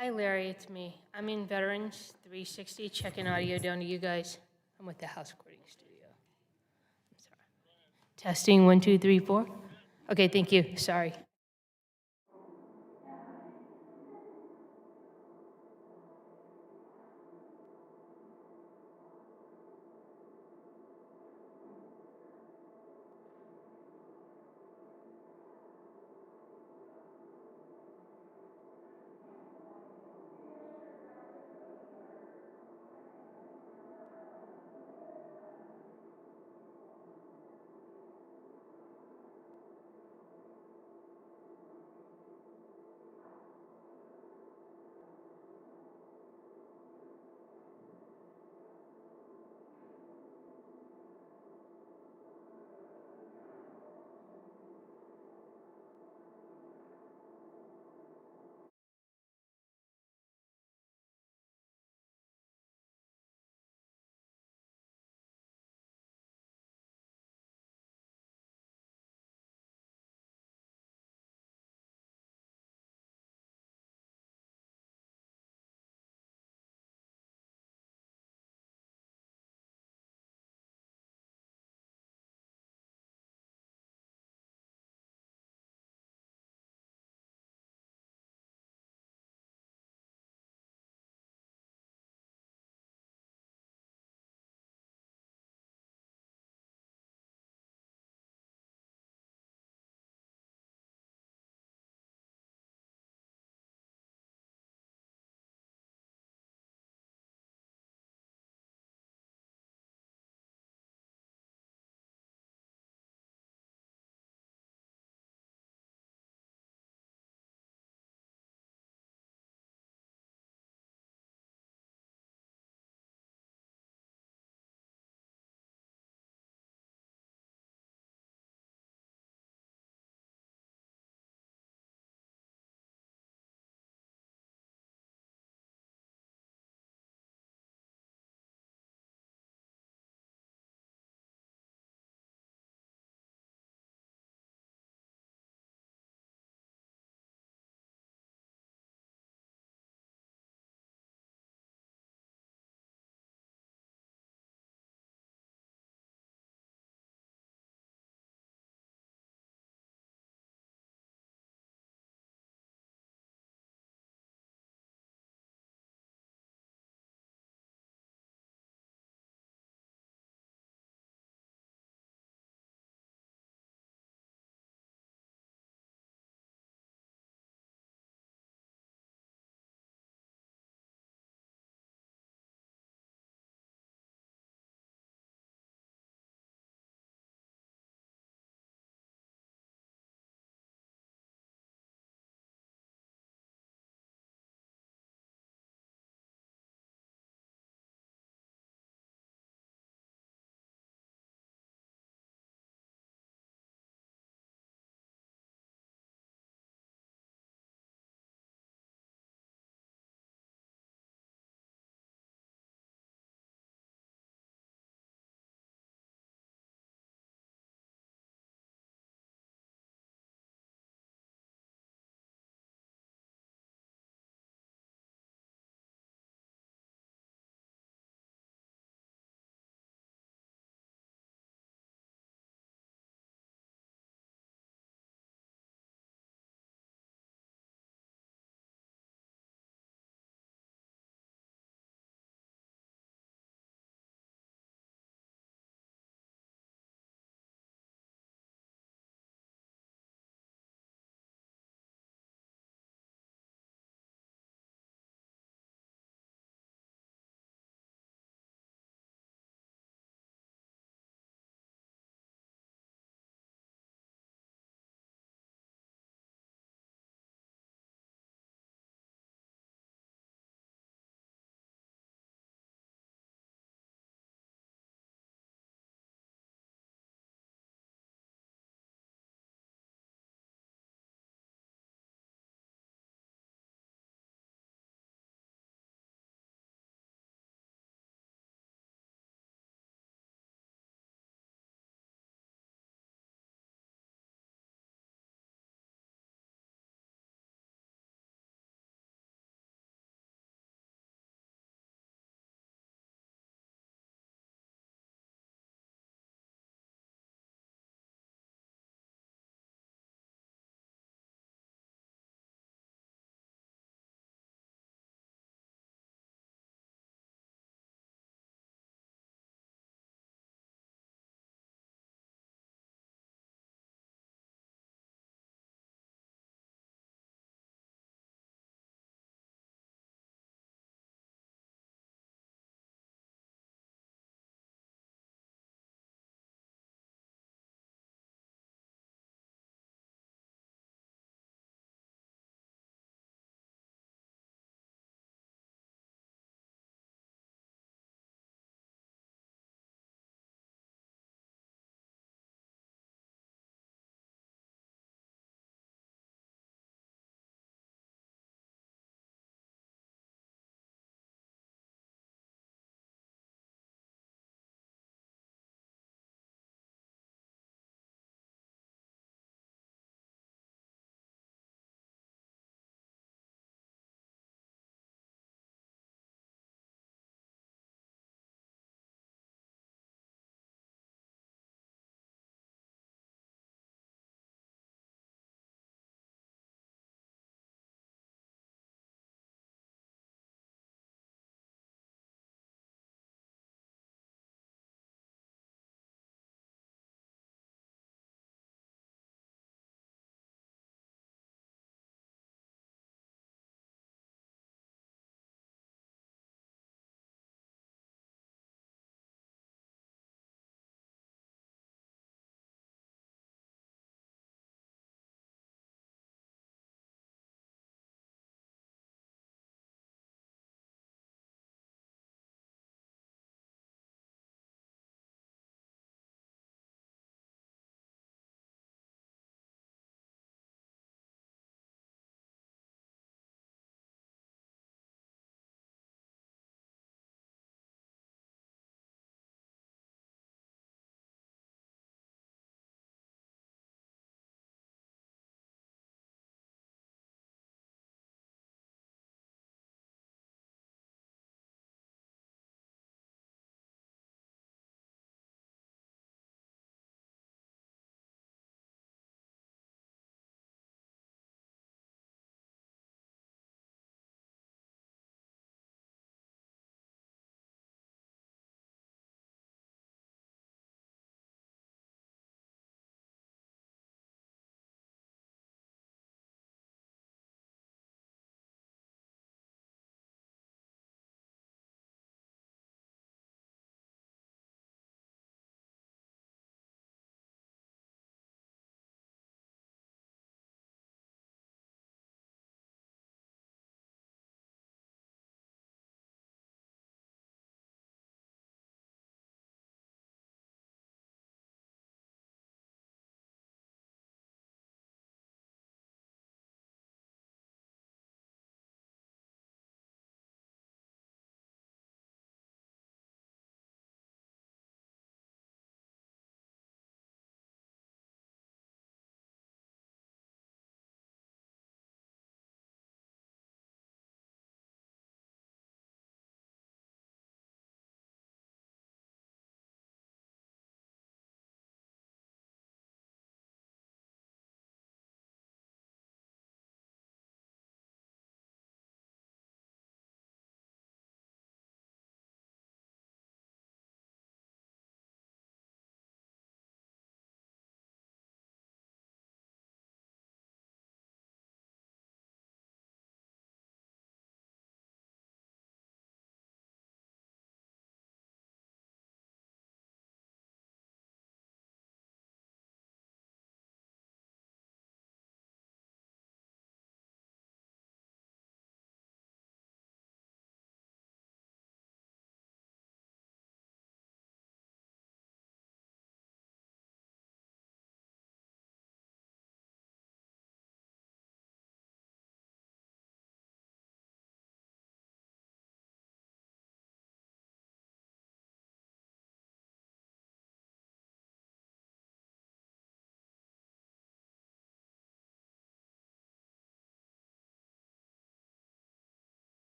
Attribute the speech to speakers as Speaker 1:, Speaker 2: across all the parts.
Speaker 1: Hi, Larry, it's me. I'm in Veterans 360, checking audio down to you guys. I'm with the House Recording Studio. I'm sorry. Testing 1, 2, 3, 4. Okay, thank you. Sorry.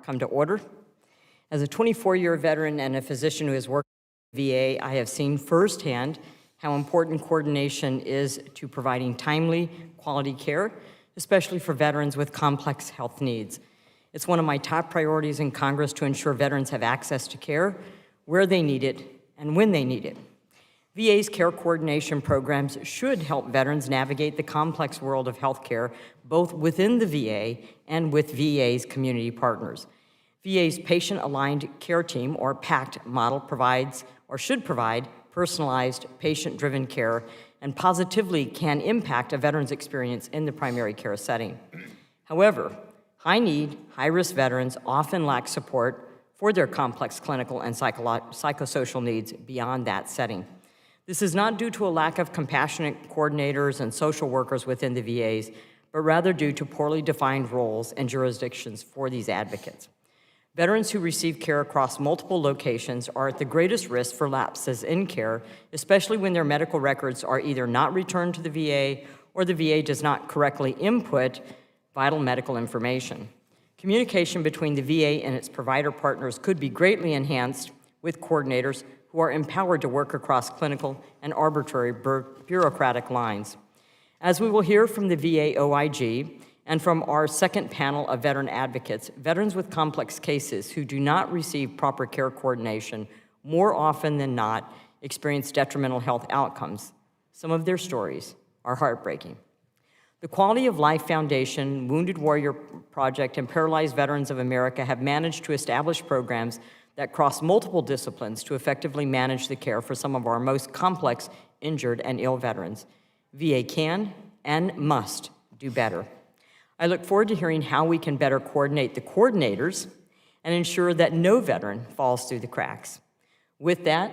Speaker 2: come to order. As a 24-year veteran and a physician who has worked at the VA, I have seen firsthand how important coordination is to providing timely, quality care, especially for veterans with complex health needs. It's one of my top priorities in Congress to ensure veterans have access to care where they need it and when they need it. VA's care coordination programs should help veterans navigate the complex world of healthcare, both within the VA and with VA's community partners. VA's patient-aligned care team, or PACT model, provides or should provide personalized, patient-driven care and positively can impact a veteran's experience in the primary care setting. However, high-need, high-risk veterans often lack support for their complex clinical and psychosocial needs beyond that setting. This is not due to a lack of compassionate coordinators and social workers within the VAs, but rather due to poorly defined roles and jurisdictions for these advocates. Veterans who receive care across multiple locations are at the greatest risk for lapses in care, especially when their medical records are either not returned to the VA or the VA does not correctly input vital medical information. Communication between the VA and its provider partners could be greatly enhanced with coordinators who are empowered to work across clinical and arbitrary bureaucratic lines. As we will hear from the VA OIG and from our second panel of veteran advocates, veterans with complex cases who do not receive proper care coordination more often than not experience detrimental health outcomes. Some of their stories are heartbreaking. The Quality of Life Foundation, Wounded Warrior Project, and Paralyzed Veterans of America have managed to establish programs that cross multiple disciplines to effectively manage the care for some of our most complex, injured, and ill veterans. VA can and must do better. I look forward to hearing how we can better coordinate the coordinators and ensure that no veteran falls through the cracks. With that,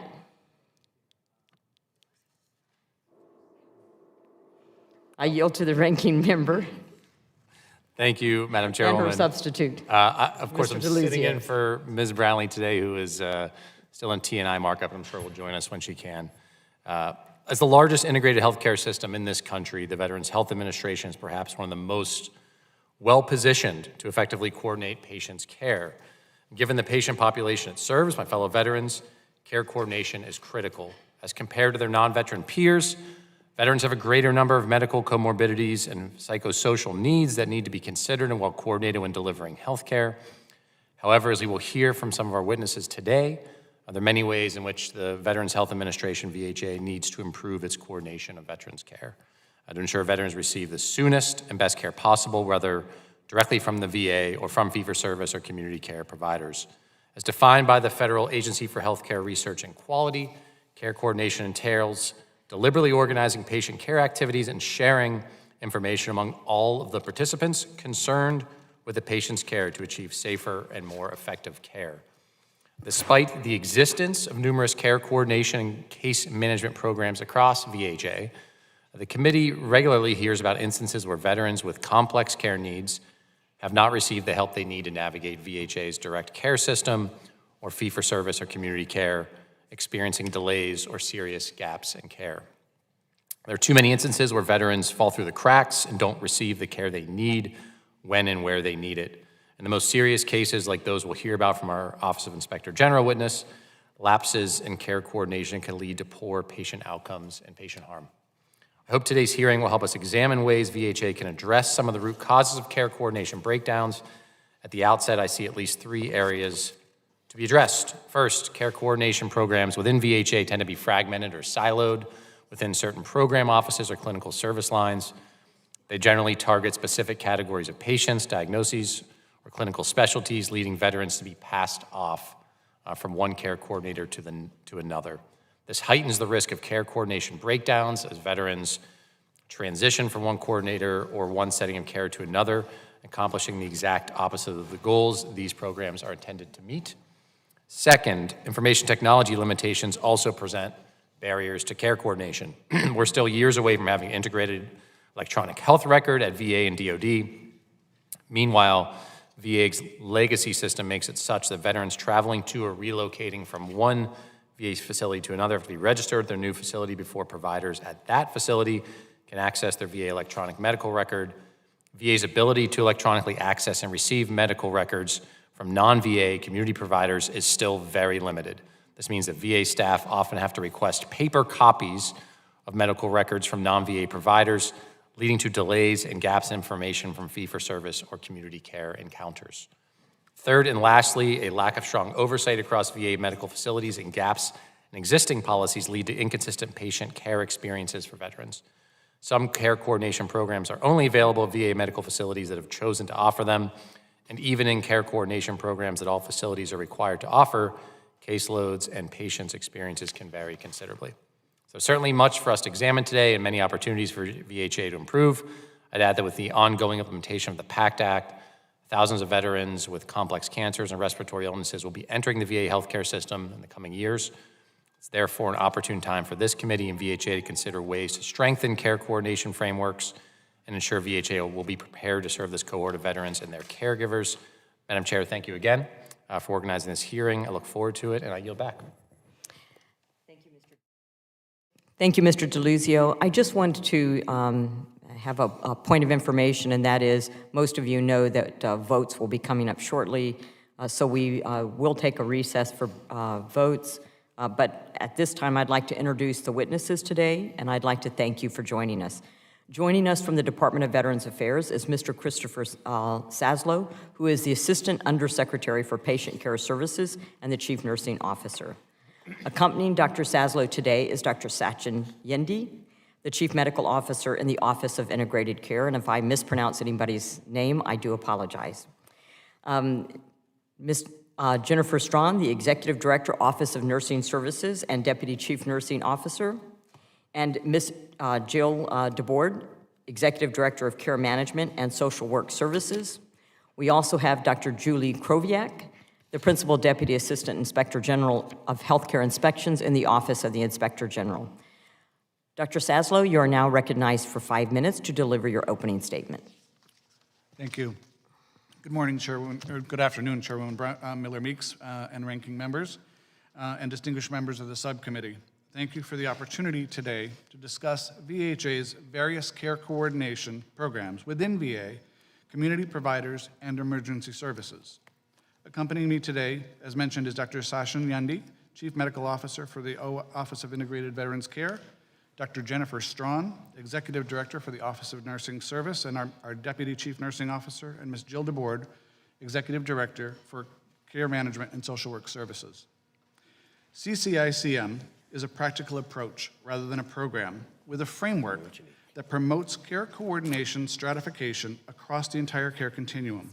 Speaker 2: I yield to the ranking member.
Speaker 3: Thank you, Madam Chairwoman.
Speaker 2: And her substitute.
Speaker 3: Of course,
Speaker 2: Mr.
Speaker 3: I'm
Speaker 2: DeLuzio.
Speaker 3: sitting in for Ms. Brownlee today, who is still in T&I markup. I'm sure will join us when she can. As the largest integrated healthcare system in this country, the Veterans Health Administration is perhaps one of the most well-positioned to effectively coordinate patients' care. Given the patient population it serves, my fellow veterans, care coordination is critical. As compared to their non-veteran peers, veterans have a greater number of medical comorbidities and psychosocial needs that need to be considered and well coordinated when delivering health care. However, as we will hear from some of our witnesses today, there are many ways in which the Veterans Health Administration, VHA, needs to improve its coordination of veterans care to ensure veterans receive the soonest and best care possible, whether directly from the VA or from fee-for-service or community care providers. As defined by the Federal Agency for Healthcare Research and Quality, care coordination entails deliberately organizing patient care activities and sharing information among all of the participants concerned with the patient's care to achieve safer and more effective care. Despite the existence of numerous care coordination and case management programs across VHA, the committee regularly hears about instances where veterans with complex care needs have not received the help they need to navigate VHA's direct care system or fee-for-service or community care, experiencing delays or serious gaps in care. There are too many instances where veterans fall through the cracks and don't receive the care they need when and where they need it. In the most serious cases, like those we'll hear about from our Office of Inspector General witness, lapses in care coordination can lead to poor patient outcomes and patient harm. I hope today's hearing will help us examine ways VHA can address some of the root causes of care coordination breakdowns. At the outset, I see at least 3 areas to be addressed. First, care coordination programs within VHA tend to be fragmented or siloed within certain program offices or clinical service lines. They generally target specific categories of patients, diagnoses, or clinical specialties, leading veterans to be passed off from one care coordinator to another. This heightens the risk of care coordination breakdowns as veterans transition from one coordinator or one setting of care to another, accomplishing the exact opposite of the goals these programs are intended to meet. Second, information technology limitations also present barriers to care coordination. We're still years away from having integrated electronic health record at VA and DoD. Meanwhile, VA's legacy system makes it such that veterans traveling to or relocating from one VA facility to another have to be registered at their new facility before providers at that facility can access their VA electronic medical record. VA's ability to electronically access and receive medical records from from non-VA community providers is still very limited. This means that VA staff often have to request paper copies of medical records from non-VA providers, leading to delays and gaps in information from fee-for-service or community care encounters. Third and lastly, a lack of strong oversight across VA medical facilities and gaps in existing policies lead to inconsistent patient care experiences for veterans. Some care coordination programs are only available at VA medical facilities that have chosen to offer them, and even in care coordination programs that all facilities are required to offer, caseloads and patients' experiences can vary considerably. So certainly much for us to examine today and many opportunities for VHA to improve. I'd add that with the ongoing implementation of the PACT Act, thousands of veterans with complex cancers and respiratory illnesses will be entering the VA healthcare system in the coming years. It's therefore an opportune time for this committee and VHA to consider ways to strengthen care coordination frameworks and ensure VHA will be prepared to serve this cohort of veterans and their caregivers. Madam Chair, thank you again for organizing this hearing. I look forward to it, and I yield back.
Speaker 2: Thank you, Mr. DeLuzio. I just wanted to have a point of information, and that is most of you know that votes will be coming up shortly, so we will take a recess for votes. But at this time, I'd like to introduce the witnesses today, and I'd like to thank you for joining us. Joining us from the Department of Veterans Affairs is Mr. Christopher Saslow, who is the Assistant Undersecretary for Patient Care Services and the Chief Nursing Officer. Accompanying Dr. Saslow today is Dr. Sachin Yendi, the Chief Medical Officer in the Office of Integrated Care, and if I mispronounce anybody's name, I do apologize. Ms. Jennifer Strawn, the Executive Director, Office of Nursing Services and Deputy Chief Nursing Officer, and Ms. Jill DeBoard, Executive Director of Care Management and Social Work Services. We also have Dr. Julie Kroviak, the Principal Deputy Assistant Inspector General of Healthcare Inspections in the Office of the Inspector General. Dr. Saslow, you are now recognized for 5 minutes to deliver your opening statement.
Speaker 4: Thank you. Good morning, Chairwoman, or good afternoon, Chairwoman Miller-Meeks and ranking members and distinguished members of the subcommittee. Thank you for the opportunity today to discuss VHA's various care coordination programs within VA, community providers, and emergency services. Accompanying me today, as mentioned, is Dr. Sachin Yendi, Chief Medical Officer for the Office of Integrated Veterans Care, Dr. Jennifer Strawn, Executive Director for the Office of Nursing Service and our Deputy Chief Nursing Officer, and Ms. Jill DeBoard, Executive Director for Care Management and Social Work Services. CCICM is a practical approach rather than a program with a framework that promotes care coordination stratification across the entire care continuum.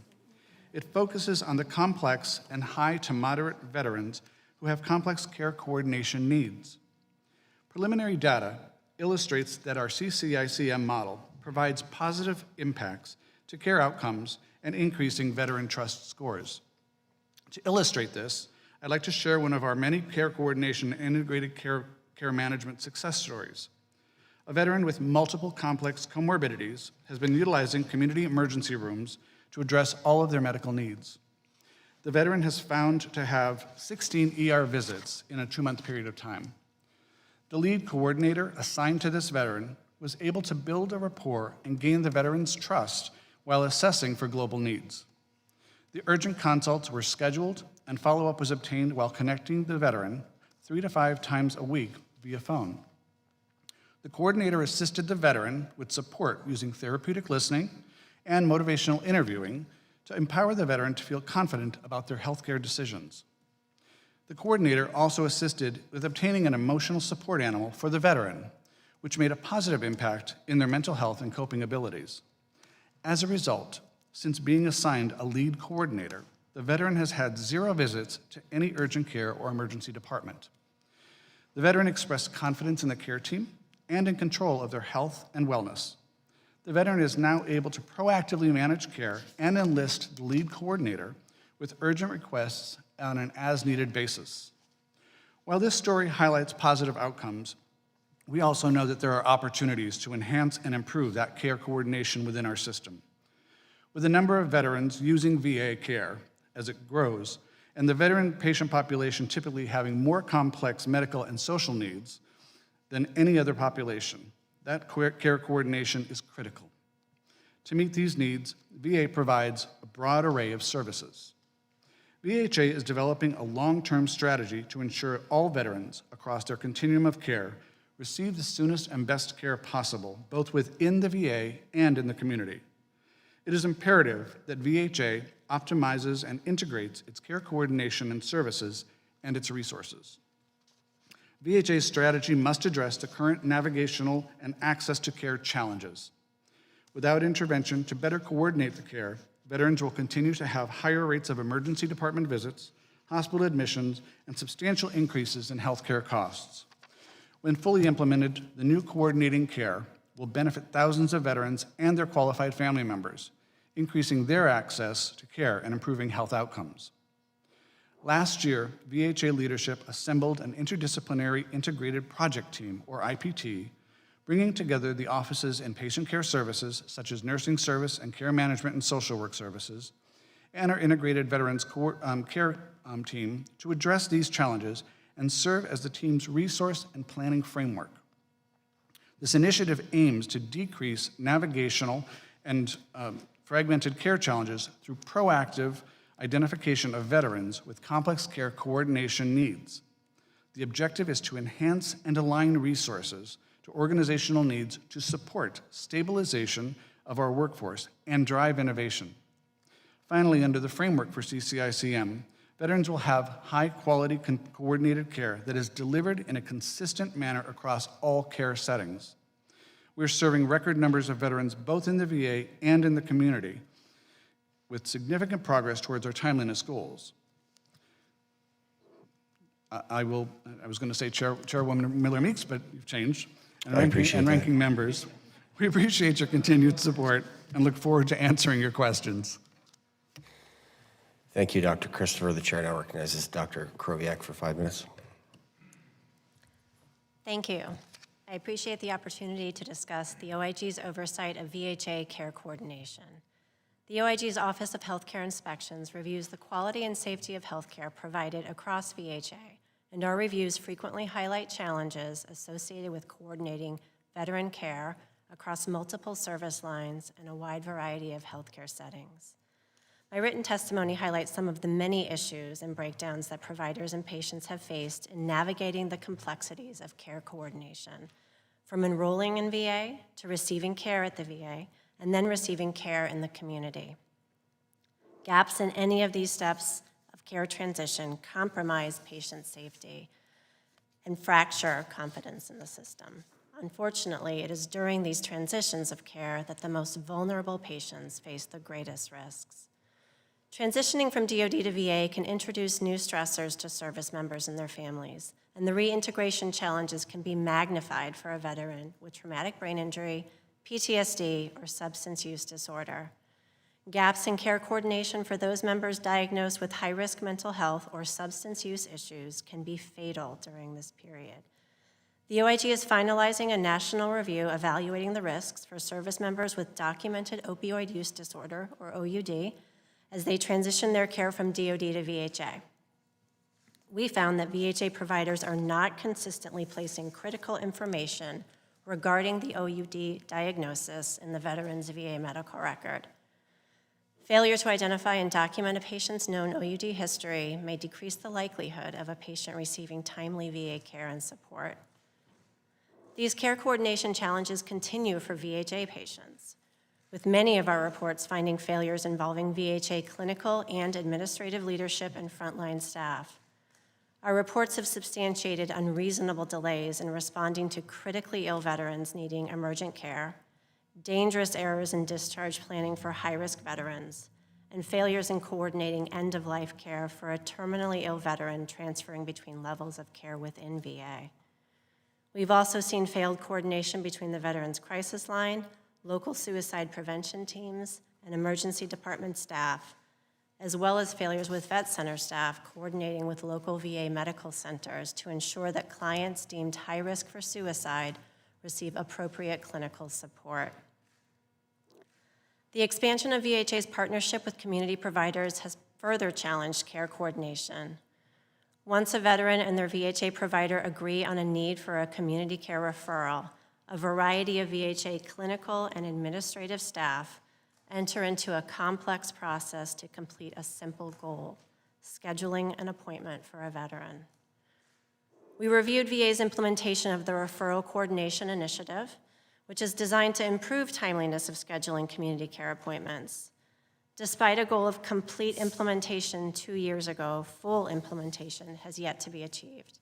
Speaker 4: It focuses on the complex and high to moderate veterans who have complex care coordination needs. Preliminary data illustrates that our CCICM model provides positive impacts to care outcomes and increasing veteran trust scores. To illustrate this, I'd like to share one of our many care coordination and integrated care management success stories. A veteran with multiple complex comorbidities has been utilizing community emergency rooms to address all of their medical needs. The veteran has found to have 16 ER visits in a 2-month period of time. The lead coordinator assigned to this veteran was able to build a rapport and gain the veteran's trust while assessing for global needs. The urgent consults were scheduled and follow-up was obtained while connecting the veteran 3 to 5 times a week via phone. The coordinator assisted the veteran with support using therapeutic listening and motivational interviewing to empower the veteran to feel confident about their healthcare decisions. The coordinator also assisted with obtaining an emotional support animal for the veteran, which made a positive impact in their mental health and coping abilities. As a result, since being assigned a lead coordinator, the veteran has had 0 visits to any urgent care or emergency department. The veteran expressed confidence in the care team and in control of their health and wellness. The veteran is now able to proactively manage care and enlist the lead coordinator with urgent requests on an as-needed basis. While this story highlights positive outcomes, we also know that there are opportunities to enhance and improve that care coordination within our system. With the number of veterans using VA care as it grows, and the veteran patient population typically having more complex medical and social needs than any other population, that care coordination is critical. To meet these needs, VA provides a broad array of services. VHA is developing a long-term strategy to ensure all veterans across their continuum of care receive the soonest and best care possible, both within the VA and in the community. It is imperative that VHA optimizes and integrates its care coordination and services and its resources. VHA's strategy must address the current navigational and access to care challenges. Without intervention to better coordinate the care, veterans will continue to have higher rates of emergency department visits, hospital admissions, and substantial increases in healthcare costs. When fully implemented, the new coordinating care will benefit thousands of veterans and their qualified family members, increasing their access to care and improving health outcomes. Last year, VHA leadership assembled an interdisciplinary integrated project team, or IPT, bringing together the offices in patient care services, such as nursing service and care management and social work services, and our integrated veterans care team to address these challenges and serve as the team's resource and planning framework. This initiative aims to decrease navigational and fragmented care challenges through proactive identification of veterans with complex care coordination needs. The objective is to enhance and align resources to organizational needs to support stabilization of our workforce and drive innovation. Finally, under the framework for CCICM, veterans will have high-quality coordinated care that is delivered in a consistent manner across all care settings. We're serving record numbers of veterans both in the VA and in the community, with significant progress towards our timeliness goals. I was going to say Chairwoman Miller-Meeks, but you've changed. And ranking members, we appreciate your continued support and look forward to answering your questions.
Speaker 5: Thank you, Dr. Christopher. The chair now recognizes Dr. Kroviak for 5 minutes.
Speaker 6: Thank you. I appreciate the opportunity to discuss the OIG's oversight of VHA care coordination. The OIG's Office of Healthcare Inspections reviews the quality and safety of healthcare provided across VHA, and our reviews frequently highlight challenges associated with coordinating veteran care across multiple service lines and a wide variety of healthcare settings. My written testimony highlights some of the many issues and breakdowns that providers and patients have faced in navigating the complexities of care coordination, from enrolling in VA to receiving care at the VA, and then receiving care in the community. Gaps in any of these steps of care transition compromise patient safety and fracture confidence in the system. Unfortunately, it is during these transitions of care that the most vulnerable patients face the greatest risks. Transitioning from DoD to VA can introduce new stressors to service members and their families, and the reintegration challenges can be magnified for a veteran with traumatic brain injury, PTSD, or substance use disorder. Gaps in care coordination for those members diagnosed with high-risk mental health or substance use issues can be fatal during this period. The OIG is finalizing a national review evaluating the risks for service members with documented opioid use disorder, or OUD, as they transition their care from DoD to VHA. We found that VHA providers are not consistently placing critical information regarding the OUD diagnosis in the veteran's VA medical record. Failure to identify and document a patient's known OUD history may decrease the likelihood of a patient receiving timely VA care and support. These care coordination challenges continue for VHA patients, with many of our reports finding failures involving VHA clinical and administrative leadership and frontline staff. Our reports have substantiated unreasonable delays in responding to critically ill veterans needing emergent care, dangerous errors in discharge planning for high-risk veterans, and failures in coordinating end-of-life care for a terminally ill veteran transferring between levels of care within VA. We've also seen failed coordination between the Veterans Crisis Line, local suicide prevention teams, and emergency department staff, as well as failures with vet center staff coordinating with local VA medical centers to ensure that clients deemed high risk for suicide receive appropriate clinical support. The expansion of VHA's partnership with community providers has further challenged care coordination. Once a veteran and their VHA provider agree on a need for a community care referral, a variety of VHA clinical and administrative staff enter into a complex process to complete a simple goal, scheduling an appointment for a veteran. We reviewed VA's implementation of the Referral Coordination Initiative, which is designed to improve timeliness of scheduling community care appointments. Despite a goal of complete implementation 2 years ago, full implementation has yet to be achieved.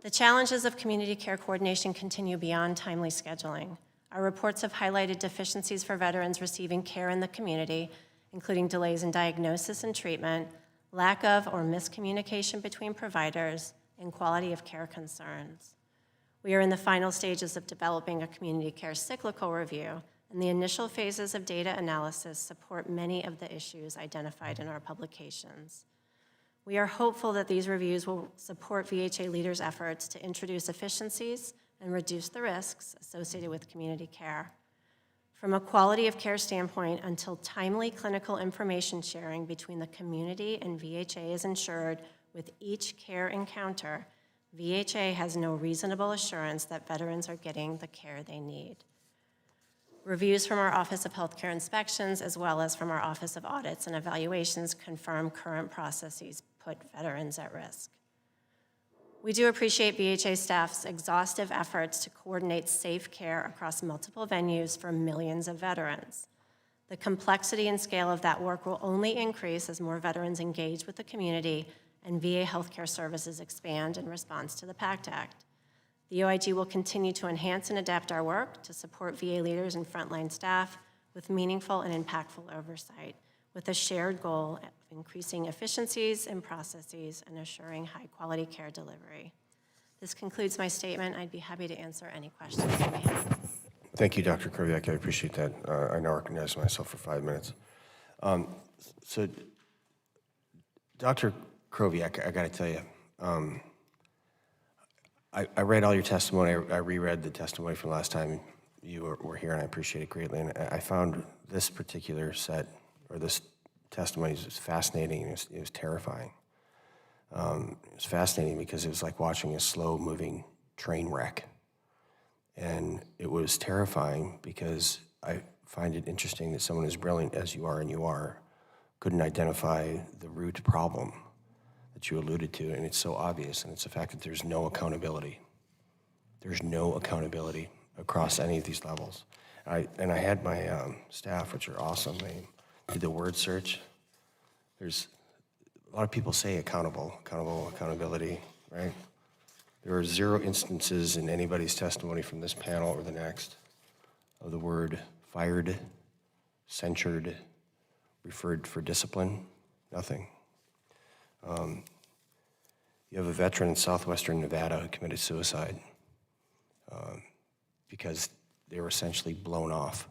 Speaker 6: The challenges of community care coordination continue beyond timely scheduling. Our reports have highlighted deficiencies for veterans receiving care in the community, including delays in diagnosis and treatment, lack of or miscommunication between providers, and quality of care concerns. We are in the final stages of developing a community care cyclical review, and the initial phases of data analysis support many of the issues identified in our publications. We are hopeful that these reviews will support VHA leaders' efforts to introduce efficiencies and reduce the risks associated with community care. From a quality of care standpoint, until timely clinical information sharing between the community and VHA is ensured with each care encounter, VHA has no reasonable assurance that veterans are getting the care they need. Reviews from our Office of Healthcare Inspections, as well as from our Office of Audits and Evaluations, confirm current processes put veterans at risk. We do appreciate VHA staff's exhaustive efforts to coordinate safe care across multiple venues for millions of veterans. The complexity and scale of that work will only increase as more veterans engage with the community and VA healthcare services expand in response to the PACT Act. The OIG will continue to enhance and adapt our work to support VA leaders and frontline staff with meaningful and impactful oversight, with a shared goal of increasing efficiencies in processes and assuring high-quality care delivery. This concludes my statement. I'd be happy to answer any questions you may have.
Speaker 5: Thank you, Dr. Kroviak. I appreciate that. I now recognize myself for 5 minutes. So, Dr. Kroviak, I got to tell you, I read all your testimony. I reread the testimony from last time you were here, and I appreciate it greatly. And I found this particular set, or this testimony, was fascinating. It was terrifying. It was fascinating because it was like watching a slow-moving train wreck. And it was terrifying because I find it interesting that someone as brilliant as you are, and you are, couldn't identify the root problem that you alluded to, and it's so obvious, and it's the fact that there's no accountability. There's no accountability across any of these levels. I had my staff, which are awesome, they did the word search. There's a lot of people say accountability, right? There are 0 instances in anybody's testimony from this panel or the next of the word fired, censured, referred for discipline, nothing. You have a veteran in southwestern Nevada who committed suicide because they were essentially blown off.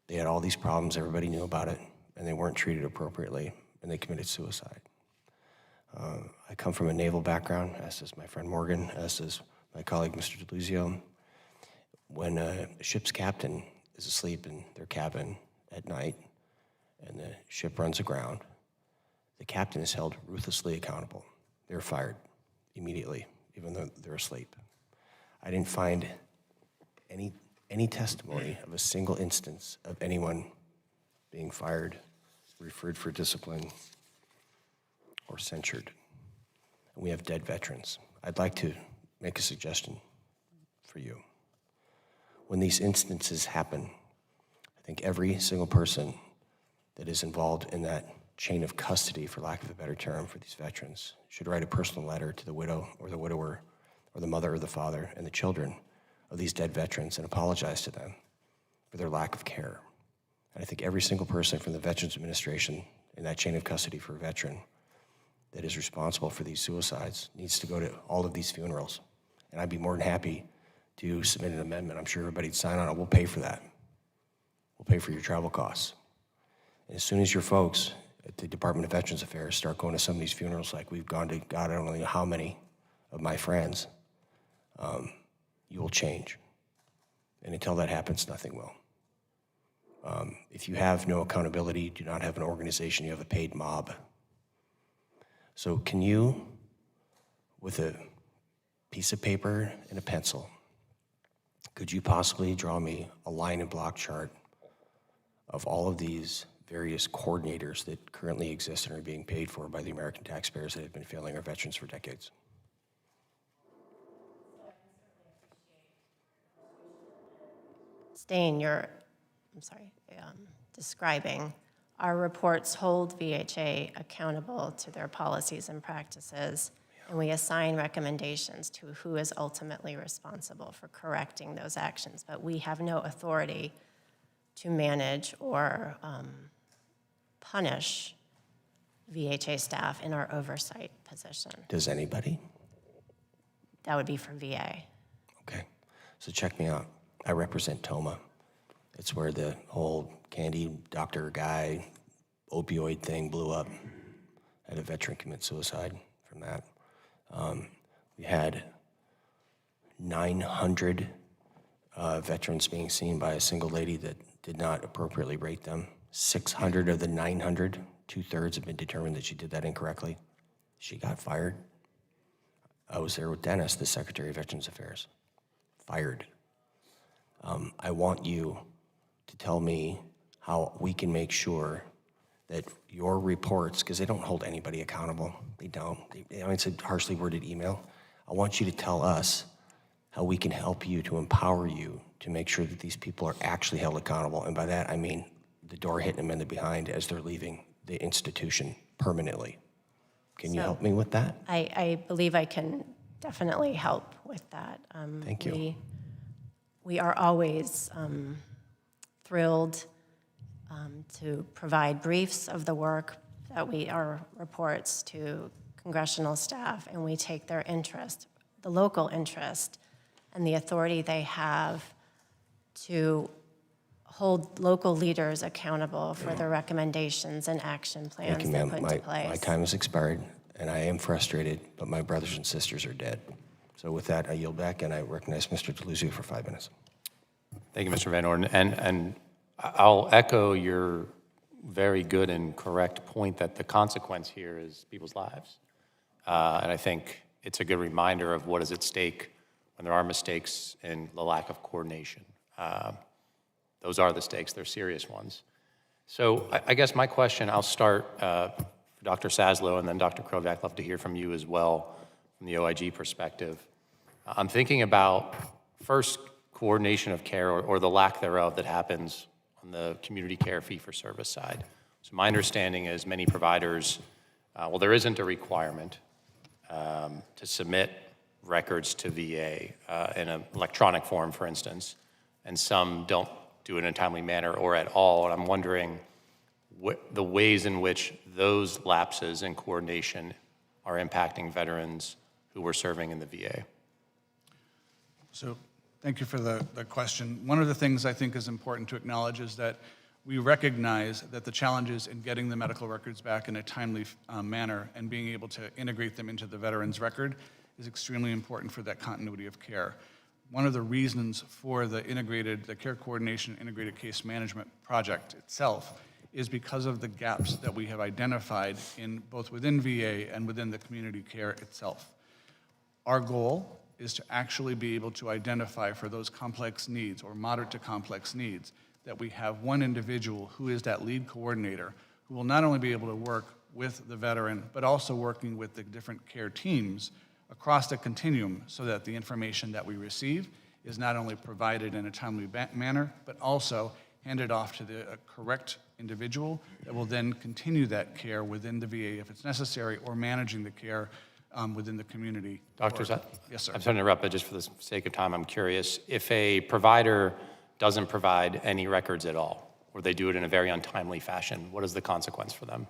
Speaker 5: They had all these problems, everybody knew about it, and they weren't treated appropriately, and they committed suicide. I come from a naval background, as does my friend Morgan, as does my colleague Mr. DeLuzio. When a ship's captain is asleep in their cabin at night and the ship runs aground, the captain is held ruthlessly accountable. They're fired immediately, even though they're asleep. I didn't find any testimony of a single instance of anyone being fired, referred for discipline, or censured. And we have dead veterans. I'd like to make a suggestion for you. When these instances happen, I think every single person that is involved in that chain of custody, for lack of a better term, for these veterans should write a personal letter to the widow or the widower or the mother or the father and the children of these dead veterans and apologize to them for their lack of care. And I think every single person from the Veterans Administration in that chain of custody for a veteran that is responsible for these suicides needs to go to all of these funerals. And I'd be more than happy to submit an amendment. I'm sure everybody'd sign on it. We'll pay for that. We'll pay for your travel costs. And as soon as your folks at the Department of Veterans Affairs start going to some of these funerals like we've gone to, God, I don't know how many of my friends, you will change. And until that happens, nothing will. If you have no accountability, you do not have an organization, you have a paid mob. So can you, with a piece of paper and a pencil, could you possibly draw me a line and block chart of all of these various coordinators that currently exist and are being paid for by the American taxpayers that have been failing our veterans for decades.
Speaker 6: Stain, describing, our reports hold VHA accountable to their policies and practices, and we assign recommendations to who is ultimately responsible for correcting those actions, but we have no authority to manage or punish VHA staff in our oversight position.
Speaker 5: Does anybody?
Speaker 6: That would be for VA.
Speaker 5: Okay, so check me out. I represent TOMA. It's where the whole candy doctor guy opioid thing blew up. Had a veteran commit suicide from that. We had 900 veterans being seen by a single lady that did not appropriately rate them. 600 of the 900, 2/3 have been determined that she did that incorrectly. She got fired. I was there with Dennis, the Secretary of Veterans Affairs. Fired. I want you to tell me how we can make sure that your reports, because they don't hold anybody accountable. They don't. It's a harshly worded email. I want you to tell us how we can help you to empower you to make sure that these people are actually held accountable. And by that, I mean the door hitting them in the behind as they're leaving the institution permanently. Can you help me with that?
Speaker 6: I believe I can definitely help with that.
Speaker 5: Thank you.
Speaker 6: We are always thrilled to provide briefs of the work our reports to congressional staff, and we take their interest, the local interest, and the authority they have to hold local leaders accountable for the recommendations and action plans
Speaker 5: Thank you,
Speaker 6: they
Speaker 5: ma'am.
Speaker 6: put into place.
Speaker 5: My time has expired, and I am frustrated, but my brothers and sisters are dead. So with that, I yield back, and I recognize Mr. DeLuzio for 5 minutes.
Speaker 3: Thank you, Mr. Van Orden. And I'll echo your very good and correct point that the consequence here is people's lives. And I think it's a good reminder of what is at stake when there are mistakes and the lack of coordination. Those are the stakes. They're serious ones. So I guess my question, I'll start for Dr. Saslow and then Dr. Krovak. I'd love to hear from you as well from the OIG perspective. I'm thinking about, first, coordination of care or the lack thereof that happens on the community care fee-for-service side. So my understanding is many providers, well, there isn't a requirement to submit records to VA in an electronic form, for instance, and some don't do it in a timely manner or at all. And I'm wondering the ways in which those lapses in coordination are impacting veterans who were serving in the VA.
Speaker 4: So thank you for the question. One of the things I think is important to acknowledge is that we recognize that the challenges in getting the medical records back in a timely manner and being able to integrate them into the veteran's record is extremely important for that continuity of care. One of the reasons for the care coordination integrated case management project itself is because of the gaps that we have identified in both within VA and within the community care itself. Our goal is to actually be able to identify for those complex needs or moderate to complex needs that we have one individual who is that lead coordinator who will not only be able to work with the veteran, but also working with the different care teams across the continuum so that the information that we receive is not only provided in a timely manner, but also handed off to the correct individual that will then continue that care within the VA if it's necessary, or managing the care within the community.
Speaker 3: Dr.
Speaker 4: Yes, sir.
Speaker 3: I'm sorry to interrupt, but just for the sake of time, I'm curious. If a provider doesn't provide any records at all, or they do it in a very untimely fashion, what is the consequence for them?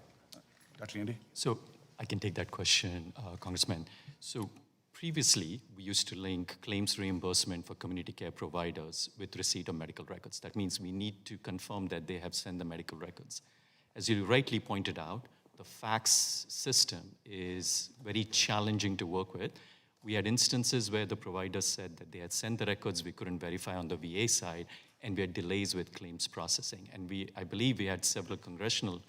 Speaker 4: Dr. Andy?
Speaker 7: So I can take that question, Congressman. So previously, we used to link claims reimbursement for community care providers with receipt of medical records. That means we need to confirm that they have sent the medical records. As you rightly pointed out, the fax system is very challenging to work with. We had instances where the providers said that they had sent the records, we couldn't verify on the VA side, and we had delays with claims processing. And I believe we had several congressional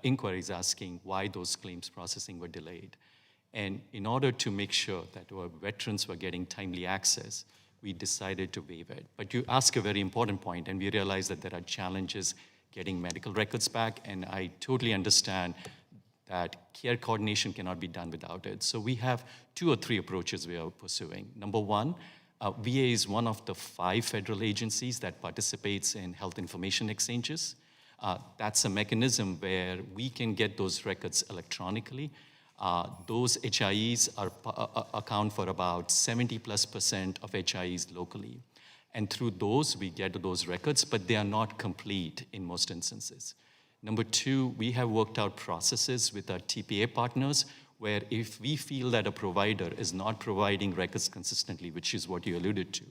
Speaker 7: inquiries asking why those claims processing were delayed. And in order to make sure that our veterans were getting timely access, we decided to waive it. But you ask a very important point, and we realize that there are challenges getting medical records back, and I totally understand that care coordination cannot be done without it. So we have 2 or 3 approaches we are pursuing. Number one, VA is one of the 5 federal agencies that participates in health information exchanges. That's a mechanism where we can get those records electronically. Those HIEs account for about 70+% of HIEs locally. And through those, we get those records, but they are not complete in most instances. Number 2, we have worked out processes with our TPA partners where if we feel that a provider is not providing records consistently, which is what you alluded to,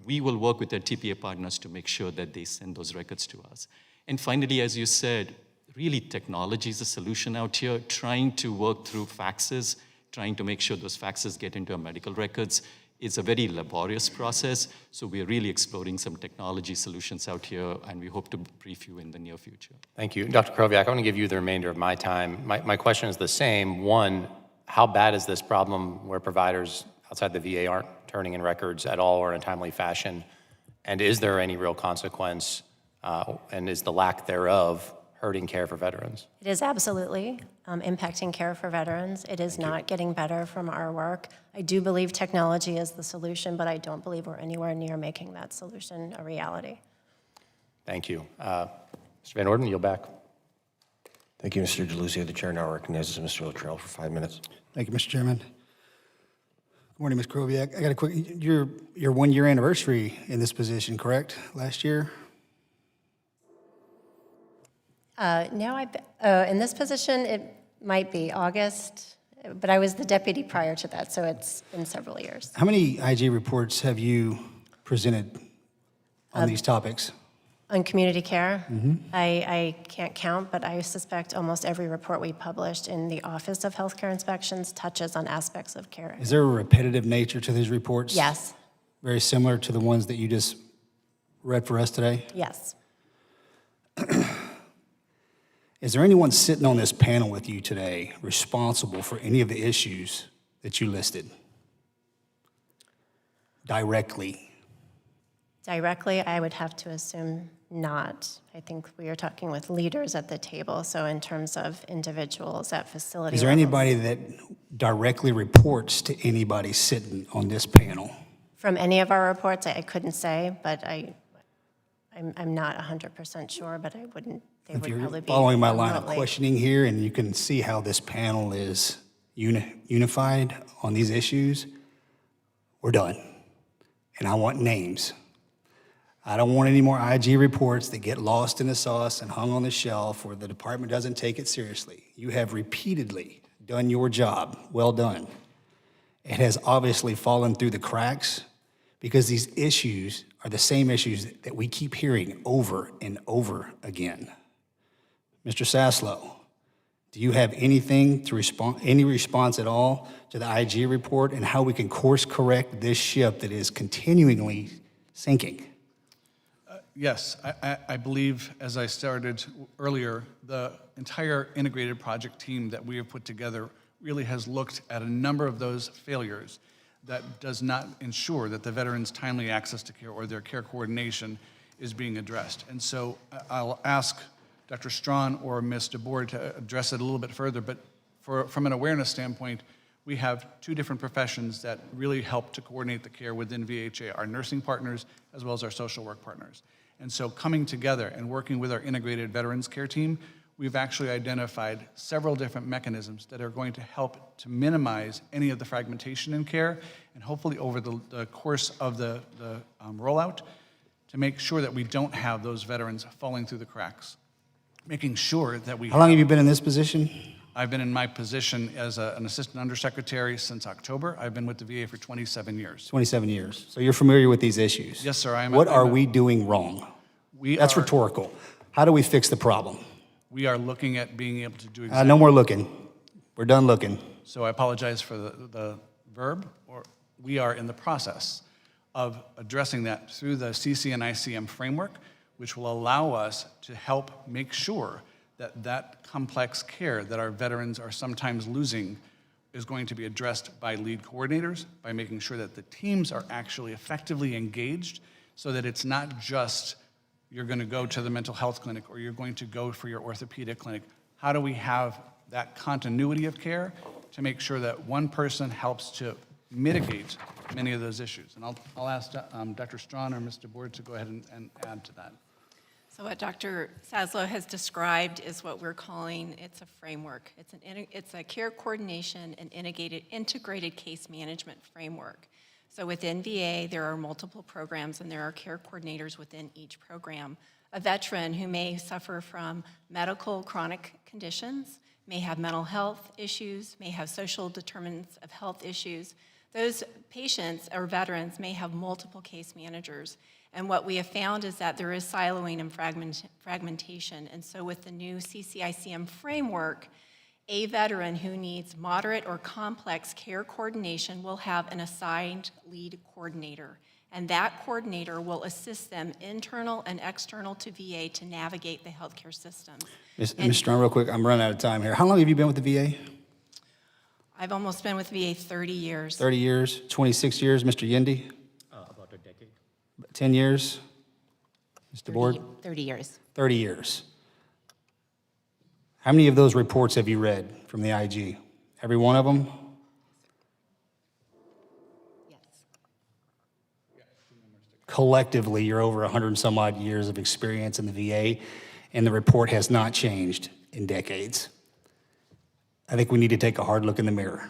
Speaker 7: we will work with our TPA partners to make sure that they send those records to us. And finally, as you said, really technology is a solution out here, trying to work through faxes, trying to make sure those faxes get into our medical records. It's a very laborious process, so we're really exploring some technology solutions out here, and we hope to brief you in the near future.
Speaker 3: Thank you. Dr. Kroviak, I want to give you the remainder of my time. My question is the same. One, how bad is this problem where providers outside the VA aren't turning in records at all or in a timely fashion? And is there any real consequence, and is the lack thereof hurting care for veterans?
Speaker 6: It is absolutely impacting care for veterans. It is not getting better from our work. I do believe technology is the solution, but I don't believe we're anywhere near making that solution a reality.
Speaker 3: Thank you. Mr. Van Orden, yield back.
Speaker 5: Thank you, Mr. DeLuzio. The chair now recognizes Mr. Luttrell for 5 minutes.
Speaker 8: Thank you, Mr. Chairman. Good morning, Ms. Kroviak. I got a quick, your 1-year anniversary in this position, correct? Last year?
Speaker 6: Now, in this position, it might be August, but I was the deputy prior to that, so it's been several years.
Speaker 8: How many IG reports have you presented on these topics?
Speaker 6: On community care, I can't count, but I suspect almost every report we published in the Office of Healthcare Inspections touches on aspects of care.
Speaker 8: Is there a repetitive nature to these reports?
Speaker 6: Yes,
Speaker 8: Very similar to the ones that you just read for us today?
Speaker 6: yes.
Speaker 8: Is there anyone sitting on this panel with you today responsible for any of the issues that you listed? Directly?
Speaker 6: Directly, I would have to assume not. I think we are talking with leaders at the table, so in terms of individuals at facility
Speaker 8: Is there
Speaker 6: levels.
Speaker 8: anybody that directly reports to anybody sitting on this panel?
Speaker 6: From any of our reports, I couldn't say, but I'm not 100% sure, but I wouldn't, they
Speaker 8: If
Speaker 6: would
Speaker 8: you're
Speaker 6: probably be
Speaker 8: following my line of
Speaker 6: remotely.
Speaker 8: questioning here, and you can see how this panel is unified on these issues, we're done. And I want names. I don't want any more IG reports that get lost in the sauce and hung on the shelf where the department doesn't take it seriously. You have repeatedly done your job. Well done. It has obviously fallen through the cracks because these issues are the same issues that we keep hearing over and over again. Mr. Saslow, do you have anything to respond, any response at all to the IG report and how we can course correct this ship that is continually sinking?
Speaker 4: Yes, I believe, as I started earlier, the entire integrated project team that we have put together really has looked at a number of those failures that does not ensure that the veterans' timely access to care or their care coordination is being addressed. And so I'll ask Dr. Strawn or Ms. DeBoer to address it a little bit further, but from an awareness standpoint, we have 2 different professions that really help to coordinate the care within VHA, our nursing partners as well as our social work partners. And so coming together and working with our integrated veterans care team, we've actually identified several different mechanisms that are going to help to minimize any of the fragmentation in care, and hopefully over the course of the rollout, to make sure that we don't have those veterans falling through the cracks. Making sure that we
Speaker 8: How long have you been in this position?
Speaker 4: I've been in my position as an assistant undersecretary since October. I've been with the VA for 27 years.
Speaker 8: 27 years. So you're familiar with these issues?
Speaker 4: Yes, sir, I am.
Speaker 8: What are we doing wrong? That's
Speaker 4: are-
Speaker 8: rhetorical. How do we fix the problem?
Speaker 4: We are looking at being able to do exactly.
Speaker 8: No more looking. We're done looking.
Speaker 4: So I apologize for the verb, or we are in the process of addressing that through the CC and ICM framework, which will allow us to help make sure that that complex care that our veterans are sometimes losing is going to be addressed by lead coordinators, by making sure that the teams are actually effectively engaged so that it's not just you're going to go to the mental health clinic or you're going to go for your orthopedic clinic. How do we have that continuity of care to make sure that one person helps to mitigate many of those issues? And I'll ask Dr. Strawn or Mr. Board to go ahead and add to that.
Speaker 9: So what Dr. Saslow has described is what we're calling, it's a framework. It's a care coordination and integrated case management framework. So within VA, there are multiple programs and there are care coordinators within each program. A veteran who may suffer from medical chronic conditions, may have mental health issues, may have social determinants of health issues. Those patients or veterans may have multiple case managers. And what we have found is that there is siloing and fragmentation. And so with the new CCICM framework, a veteran who needs moderate or complex care coordination will have an assigned lead coordinator. And that coordinator will assist them, internal and external to VA, to navigate the healthcare systems.
Speaker 8: Ms. Strong, real quick, I'm running out of time here. How long have you been with the VA?
Speaker 9: I've almost been with VA 30 years.
Speaker 8: 30 years, 26 years, Mr. Yendi?
Speaker 7: About a decade.
Speaker 8: 10 years? Mr. Board?
Speaker 10: 30 years.
Speaker 8: 30 years. How many of those reports have you read from the IG? Every one of them?
Speaker 10: Yes.
Speaker 8: Collectively, you're over 100 and some odd years of experience in the VA, and the report has not changed in decades. I think we need to take a hard look in the mirror.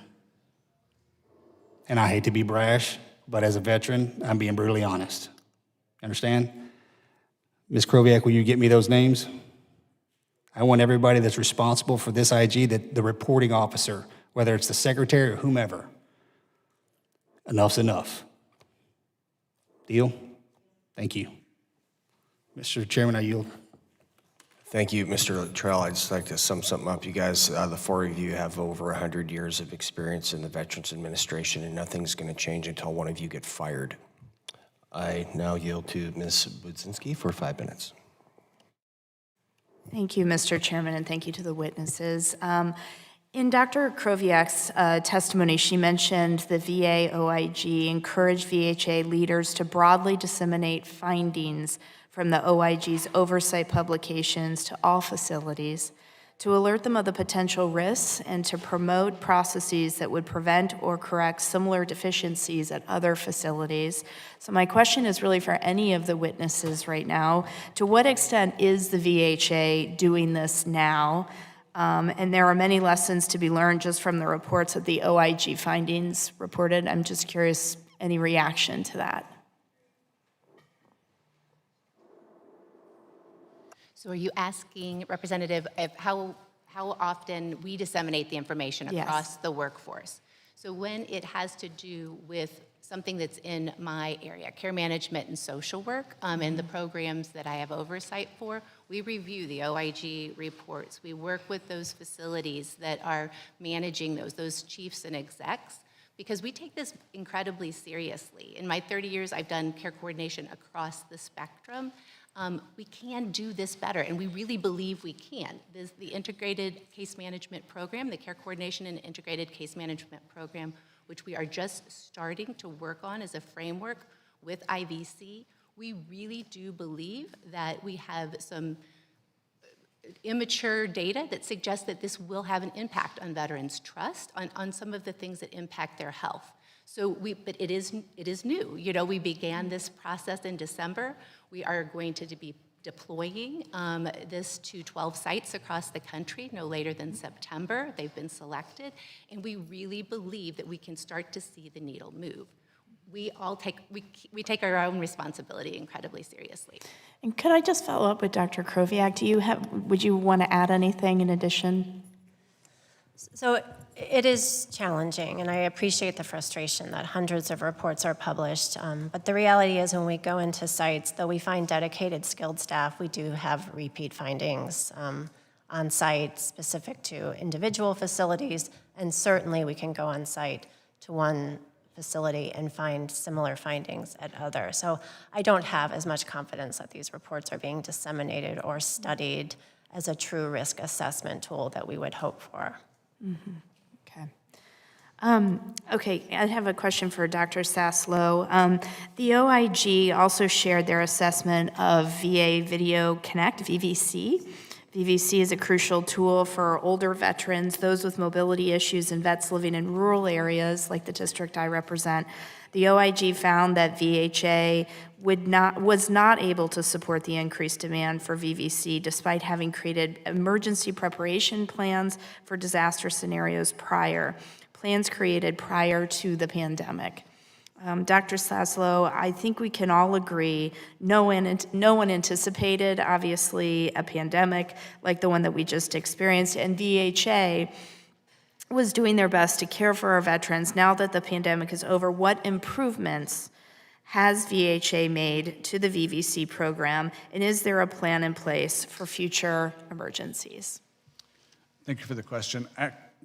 Speaker 8: And I hate to be brash, but as a veteran, I'm being brutally honest. Understand? Ms. Kroviak, will you get me those names? I want everybody that's responsible for this IG, the reporting officer, whether it's the secretary or whomever. Enough's enough. Deal? Thank you. Mr. Chairman, I yield.
Speaker 5: Thank you, Mr. Luttrell. I'd just like to sum something up. You guys, the four of you have over 100 years of experience in the Veterans Administration, and nothing's going to change until one of you get fired. I now yield to Ms. Budzinski for 5 minutes.
Speaker 10: Thank you, Mr. Chairman, and thank you to the witnesses. In Dr. Kroviak's testimony, she mentioned the VA OIG encouraged VHA leaders to broadly disseminate findings from the OIG's oversight publications to all facilities, to alert them of the potential risks, and to promote processes that would prevent or correct similar deficiencies at other facilities. So my question is really for any of the witnesses right now. To what extent is the VHA doing this now? And there are many lessons to be learned just from the reports of the OIG findings reported. I'm just curious, any reaction to that?
Speaker 11: So are you asking, Representative, of how often we disseminate the information across the workforce? So when it has to do with something that's in my area, care management and social work, and the programs that I have oversight for, we review the OIG reports. We work with those facilities that are managing those chiefs and execs, because we take this incredibly seriously. In my 30 years, I've done care coordination across the spectrum. We can do this better, and we really believe we can. The Integrated Case Management Program, the Care Coordination and Integrated Case Management Program, which we are just starting to work on as a framework with IVC, we really do believe that we have some immature data that suggests that this will have an impact on veterans' trust, on some of the things that impact their health. So but it is new. You know, we began this process in December. We are going to be deploying this to 12 sites across the country no later than September. They've been selected, and we really believe that we can start to see the needle move. We take our own responsibility incredibly seriously.
Speaker 10: And could I just follow up with Dr. Kroviak? Would you want to add anything in addition?
Speaker 6: So it is challenging, and I appreciate the frustration that hundreds of reports are published. But the reality is when we go into sites, though we find dedicated skilled staff, we do have repeat findings on site specific to individual facilities, and certainly we can go on site to one facility and find similar findings at others. So I don't have as much confidence that these reports are being disseminated or studied as a true risk assessment tool that we would hope for.
Speaker 10: Mm-hmm. Okay. Okay, I have a question for Dr. Saslow. The OIG also shared their assessment of VA Video Connect, VVC. VVC is a crucial tool for older veterans, those with mobility issues, and vets living in rural areas like the district I represent. The OIG found that VHA was not able to support the increased demand for VVC despite having created emergency preparation plans for disaster scenarios plans created prior to the pandemic. Dr. Saslow, I think we can all agree no one anticipated, obviously, a pandemic like the one that we just experienced, and VHA was doing their best to care for our veterans. Now that the pandemic is over, what improvements has VHA made to the VVC program, and is there a plan in place for future emergencies?
Speaker 4: Thank you for the question.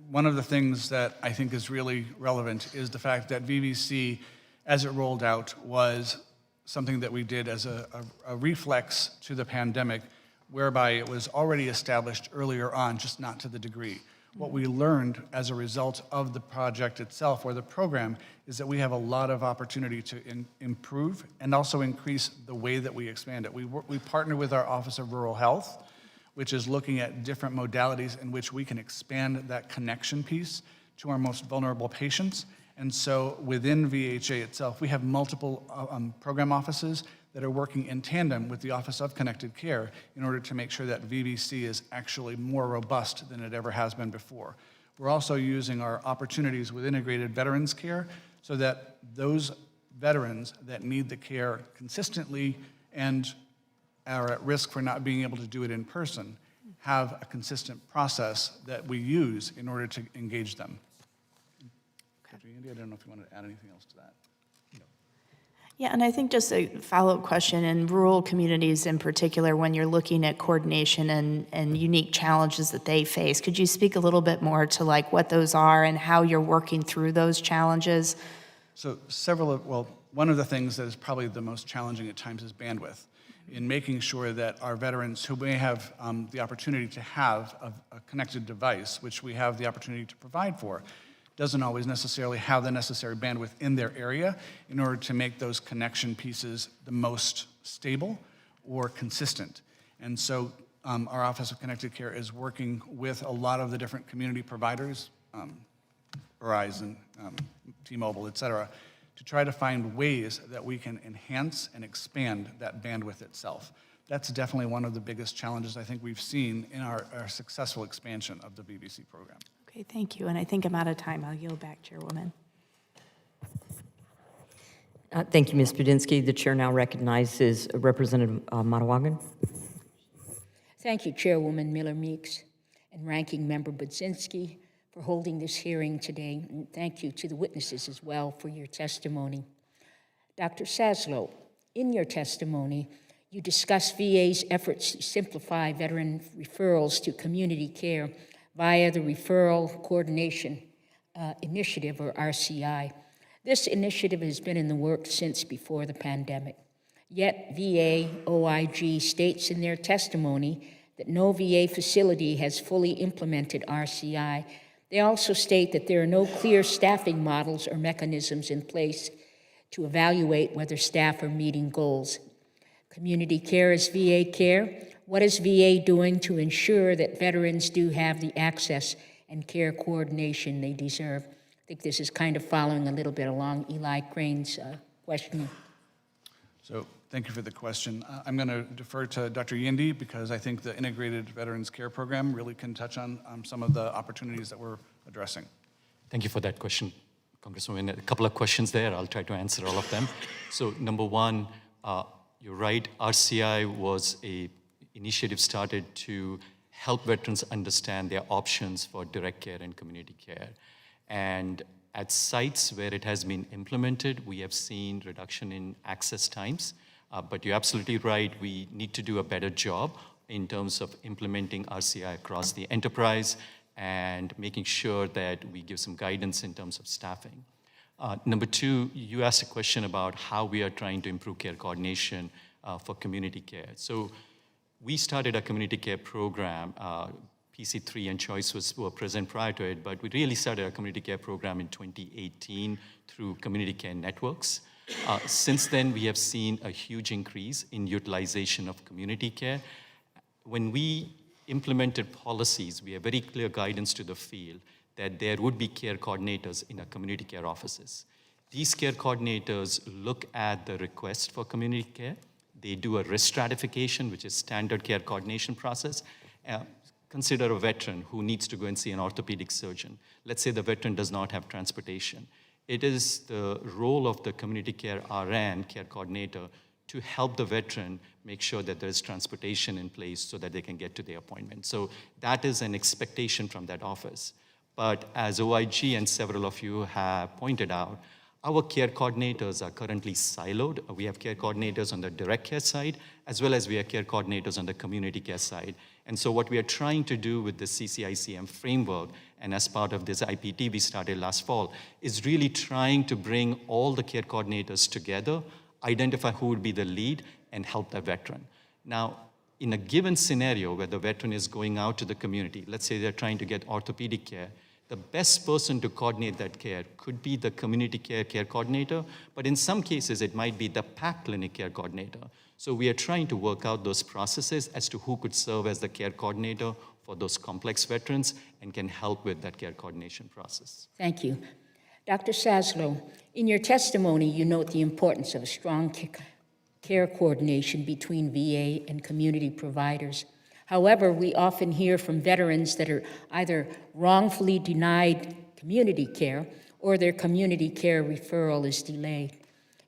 Speaker 4: One of the things that I think is really relevant is the fact that VVC, as it rolled out, was something that we did as a reflex to the pandemic, whereby it was already established earlier on, just not to the degree. What we learned as a result of the project itself, or the program, is that we have a lot of opportunity to improve and also increase the way that we expand it. We partner with our Office of Rural Health, which is looking at different modalities in which we can expand that connection piece to our most vulnerable patients. And so within VHA itself, we have multiple program offices that are working in tandem with the Office of Connected Care in order to make sure that VVC is actually more robust than it ever has been before. We're also using our opportunities with integrated veterans care so that those veterans that need the care consistently and are at risk for not being able to do it in person have a consistent process that we use in order to engage them. Dr. Yandy, I don't know if you wanted to add anything else to that.
Speaker 10: Yeah, and I think just a follow-up question, in rural communities in particular, when you're looking at coordination and unique challenges that they face, could you speak a little bit more to like what those are and how you're working through those challenges?
Speaker 4: So one of the things that is probably the most challenging at times is bandwidth, in making sure that our veterans who may have the opportunity to have a connected device, which we have the opportunity to provide for, doesn't always necessarily have the necessary bandwidth in their area in order to make those connection pieces the most stable or consistent. And so our Office of Connected Care is working with a lot of the different community providers, Verizon, T-Mobile, et cetera, to try to find ways that we can enhance and expand that bandwidth itself. That's definitely one of the biggest challenges I think we've seen in our successful expansion of the VVC program.
Speaker 10: Okay, thank you. And I think I'm out of time. I'll yield back, Chairwoman.
Speaker 2: Thank you, Ms. Budinsky. The chair now recognizes Representative Matawagan.
Speaker 12: Thank you, Chairwoman Miller-Meeks and Ranking Member Budzinski for holding this hearing today. And thank you to the witnesses as well for your testimony. Dr. Saslow, in your testimony, you discussed VA's efforts to simplify veteran referrals to community care via the Referral Coordination Initiative, or RCI. This initiative has been in the works since before the pandemic. Yet VA OIG states in their testimony that no VA facility has fully implemented RCI. They also state that there are no clear staffing models or mechanisms in place to evaluate whether staff are meeting goals. Community care is VA care. What is VA doing to ensure that veterans do have the access and care coordination they deserve? I think this is kind of following a little bit along Eli Crane's questioning.
Speaker 4: So thank you for the question. I'm going to defer to Dr. Yindi because I think the Integrated Veterans Care Program really can touch on some of the opportunities that we're addressing.
Speaker 7: Thank you for that question, Congresswoman. A couple of questions there. I'll try to answer all of them. So number one, you're right. RCI was an initiative started to help veterans understand their options for direct care and community care. And at sites where it has been implemented, we have seen reduction in access times. But you're absolutely right. We need to do a better job in terms of implementing RCI across the enterprise and making sure that we give some guidance in terms of staffing. Number two, you asked a question about how we are trying to improve care coordination for community care. So we started a community care program, PC3 and Choice were present prior to it, but we really started our community care program in 2018 through community care networks. Since then, we have seen a huge increase in utilization of community care. When we implemented policies, we have very clear guidance to the field that there would be care coordinators in our community care offices. These care coordinators look at the request for community care. They do a risk stratification, which is standard care coordination process. Consider a veteran who needs to go and see an orthopedic surgeon. Let's say the veteran does not have transportation. It is the role of the community care RN, care coordinator, to help the veteran make sure that there is transportation in place so that they can get to their appointment. So that is an expectation from that office. But as OIG and several of you have pointed out, our care coordinators are currently siloed. We have care coordinators on the direct care side, as well as we have care coordinators on the community care side. And so what we are trying to do with the CCICM framework, and as part of this IPT we started last fall, is really trying to bring all the care coordinators together, identify who would be the lead, and help the veteran. Now, in a given scenario where the veteran is going out to the community, let's say they're trying to get orthopedic care, the best person to coordinate that care could be the community care coordinator, but in some cases it might be the PAC clinic care coordinator. So we are trying to work out those processes as to who could serve as the care coordinator for those complex veterans and can help with that care coordination process.
Speaker 12: Thank you. Dr. Saslow, in your testimony, you note the importance of a strong care coordination between VA and community providers. However, we often hear from veterans that are either wrongfully denied community care or their community care referral is delayed.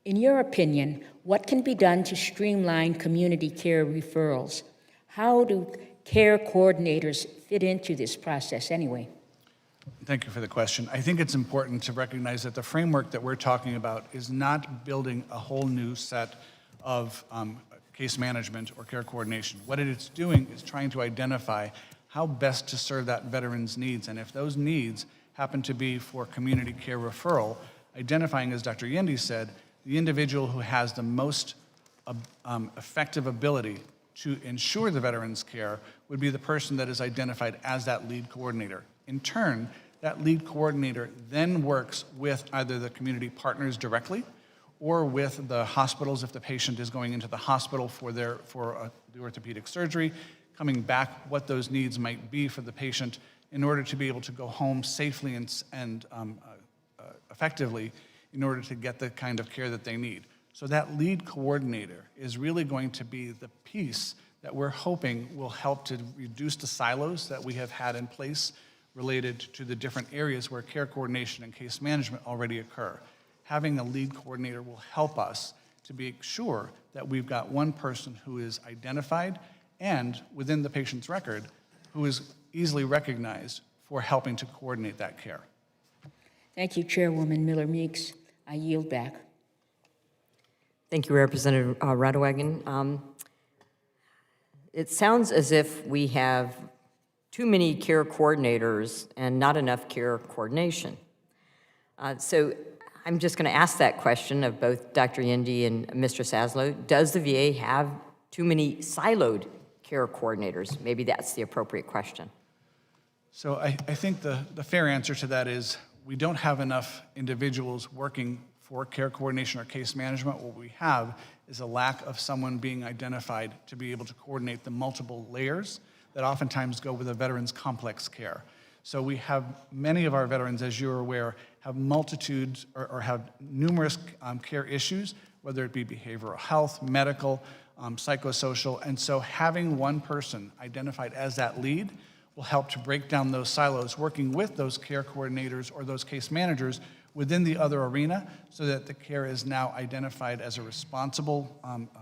Speaker 12: In your opinion, what can be done to streamline community care referrals? How do care coordinators fit into this process anyway?
Speaker 4: Thank you for the question. I think it's important to recognize that the framework that we're talking about is not building a whole new set of case management or care coordination. What it is doing is trying to identify how best to serve that veteran's needs. And if those needs happen to be for community care referral, identifying, as Dr. Yendi said, the individual who has the most effective ability to ensure the veteran's care would be the person that is identified as that lead coordinator. In turn, that lead coordinator then works with either the community partners directly or with the hospitals if the patient is going into the hospital for the orthopedic surgery, coming back what those needs might be for the patient in order to be able to go home safely and effectively in order to get the kind of care that they need. So that lead coordinator is really going to be the piece that we're hoping will help to reduce the silos that we have had in place related to the different areas where care coordination and case management already occur. Having a lead coordinator will help us to be sure that we've got one person who is identified and within the patient's record who is easily recognized for helping to coordinate that care.
Speaker 12: Thank you, Chairwoman Miller-Meeks. I yield back.
Speaker 2: Thank you, Representative Radewagen. It sounds as if we have too many care coordinators and not enough care coordination. So I'm just going to ask that question of both Dr. Yendi and Mr. Saslow. Does the VA have too many siloed care coordinators? Maybe that's the appropriate question.
Speaker 4: So I think the fair answer to that is we don't have enough individuals working for care coordination or case management. What we have is a lack of someone being identified to be able to coordinate the multiple layers that oftentimes go with a veteran's complex care. So we have many of our veterans, as you're aware, have multitudes or have numerous care issues, whether it be behavioral health, medical, psychosocial, and so having one person identified as that lead will help to break down those silos, working with those care coordinators or those case managers within the other arena so that the care is now identified as a responsible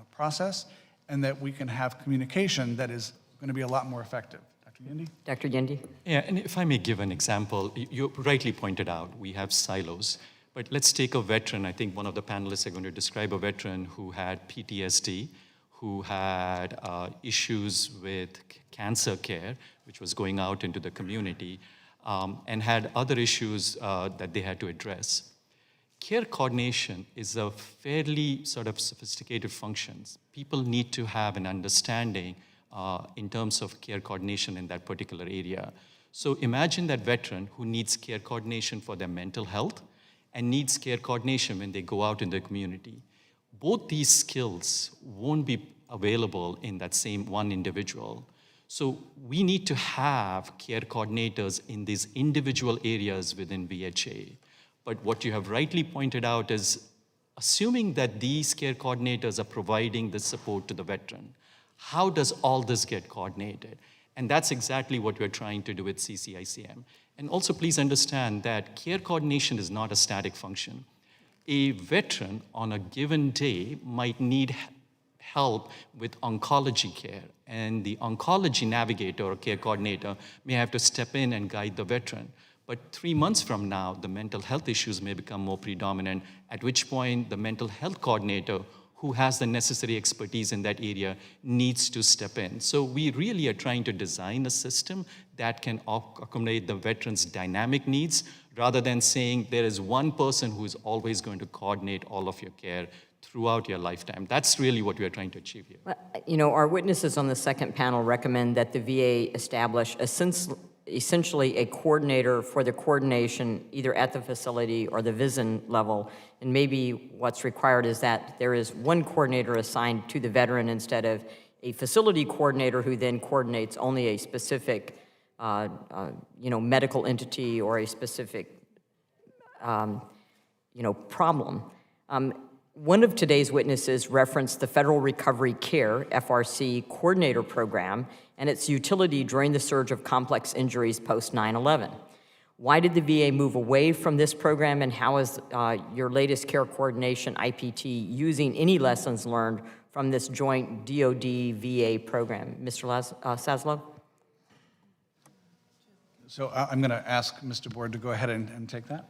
Speaker 4: process and that we can have communication that is going to be a lot more effective. Dr. Yendi? Dr.
Speaker 2: Yendi?
Speaker 7: Yeah, and if I may give an example, you rightly pointed out we have silos. But let's take a veteran. I think one of the panelists are going to describe a veteran who had PTSD, who had issues with cancer care, which was going out into the community, and had other issues that they had to address. Care coordination is a fairly sort of sophisticated function. People need to have an understanding in terms of care coordination in that particular area. So imagine that veteran who needs care coordination for their mental health and needs care coordination when they go out in the community. Both these skills won't be available in that same one individual. So we need to have care coordinators in these individual areas within VHA. But what you have rightly pointed out is, assuming that these care coordinators are providing the support to the veteran, how does all this get coordinated? And that's exactly what we're trying to do with CCICM. And also please understand that care coordination is not a static function. A veteran on a given day might need help with oncology care, and the oncology navigator or care coordinator may have to step in and guide the veteran. But 3 months from now, the mental health issues may become more predominant, at which point the mental health coordinator who has the necessary expertise in that area needs to step in. So we really are trying to design a system that can accommodate the veterans' dynamic needs, rather than saying there is one person who is always going to coordinate all of your care throughout your lifetime. That's really what we are trying to achieve here.
Speaker 2: You know, our witnesses on the second panel recommend that the VA establish essentially a coordinator for the coordination either at the facility or the VISN level. And maybe what's required is that there is one coordinator assigned to the veteran instead of a facility coordinator who then coordinates only a specific medical entity or a specific problem. One of today's witnesses referenced the Federal Recovery Care, FRC, coordinator program and its utility during the surge of complex injuries post 9/11. Why did the VA move away from this program, and how is your latest care coordination, IPT, using any lessons learned from this joint DoD-VA program? Mr. Saslow?
Speaker 4: So I'm going to ask Mr. Board to go ahead and take that.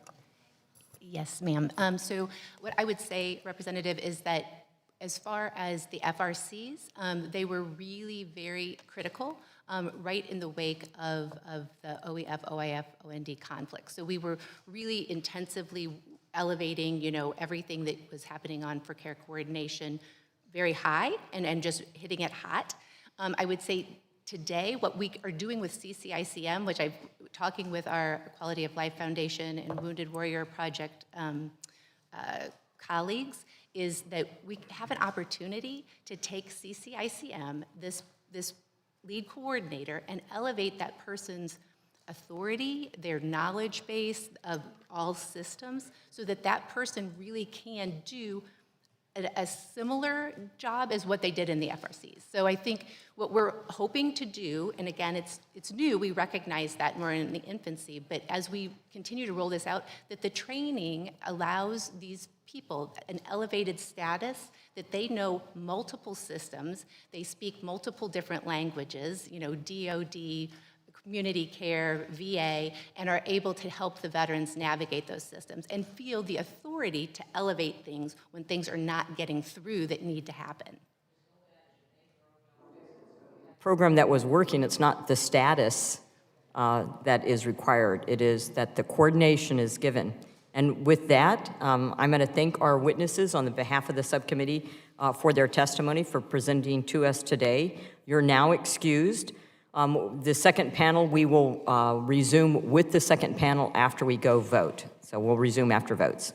Speaker 11: Yes, ma'am. So what I would say, Representative, is that as far as the FRCs, they were really very critical right in the wake of the OEF, OIF, OND conflict. So we were really intensively elevating, everything that was happening on for care coordination very high and just hitting it hot. I would say today, what we are doing with CCICM, which I'm talking with our Quality of Life Foundation and Wounded Warrior Project colleagues, is that we have an opportunity to take CCICM, this lead coordinator, and elevate that person's authority, their knowledge base of all systems, so that that person really can do a similar job as what they did in the FRCs. So I think what we're hoping to do, and again, it's new, we recognize that we're in the infancy, but as we continue to roll this out, that the training allows these people an elevated status, that they know multiple systems, they speak multiple different languages, DOD, community care, VA, and are able to help the veterans navigate those systems and feel the authority to elevate things when things are not getting through that need to happen.
Speaker 2: Program that was working, it's not the status that is required. It is that the coordination is given. And with that, I'm going to thank our witnesses on the behalf of the subcommittee for their testimony, for presenting to us today. You're now excused. The second panel, we will resume with the second panel after we go vote. So we'll resume after votes.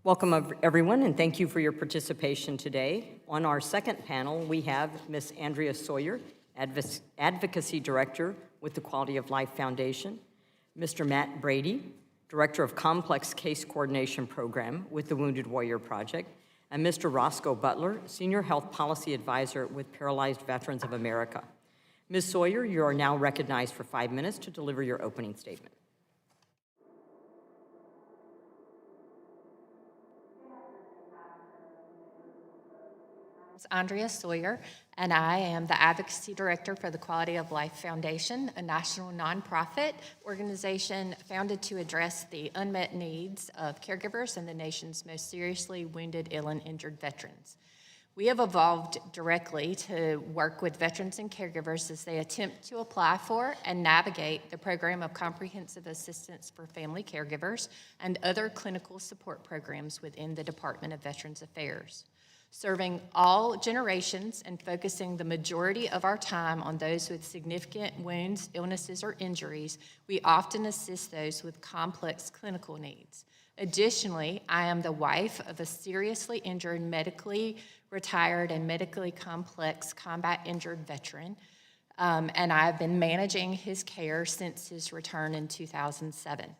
Speaker 2: Welcome, everyone, and thank you for your participation today. On our second panel, we have Ms. Andrea Sawyer, Advocacy Director with the Quality of Life Foundation, Mr. Matt Brady, Director of Complex Case Coordination Program with the Wounded Warrior Project, and Mr. Roscoe Butler, Senior Health Policy Advisor with Paralyzed Veterans of America. Ms. Sawyer, you are now recognized for 5 minutes to deliver your opening statement.
Speaker 13: Andrea Sawyer, and I am the Advocacy Director for the Quality of Life Foundation, a national nonprofit organization founded to address the unmet needs of caregivers and the nation's most seriously wounded, ill, and injured veterans. We have evolved directly to work with veterans and caregivers as they attempt to apply for and navigate the Program of Comprehensive Assistance for Family Caregivers and other clinical support programs within the Department of Veterans Affairs. Serving all generations and focusing the majority of our time on those with significant wounds, illnesses, or injuries, we often assist those with complex clinical needs. Additionally, I am the wife of a seriously injured, medically retired, and medically complex combat injured veteran, and I've been managing his care since his return in 2007.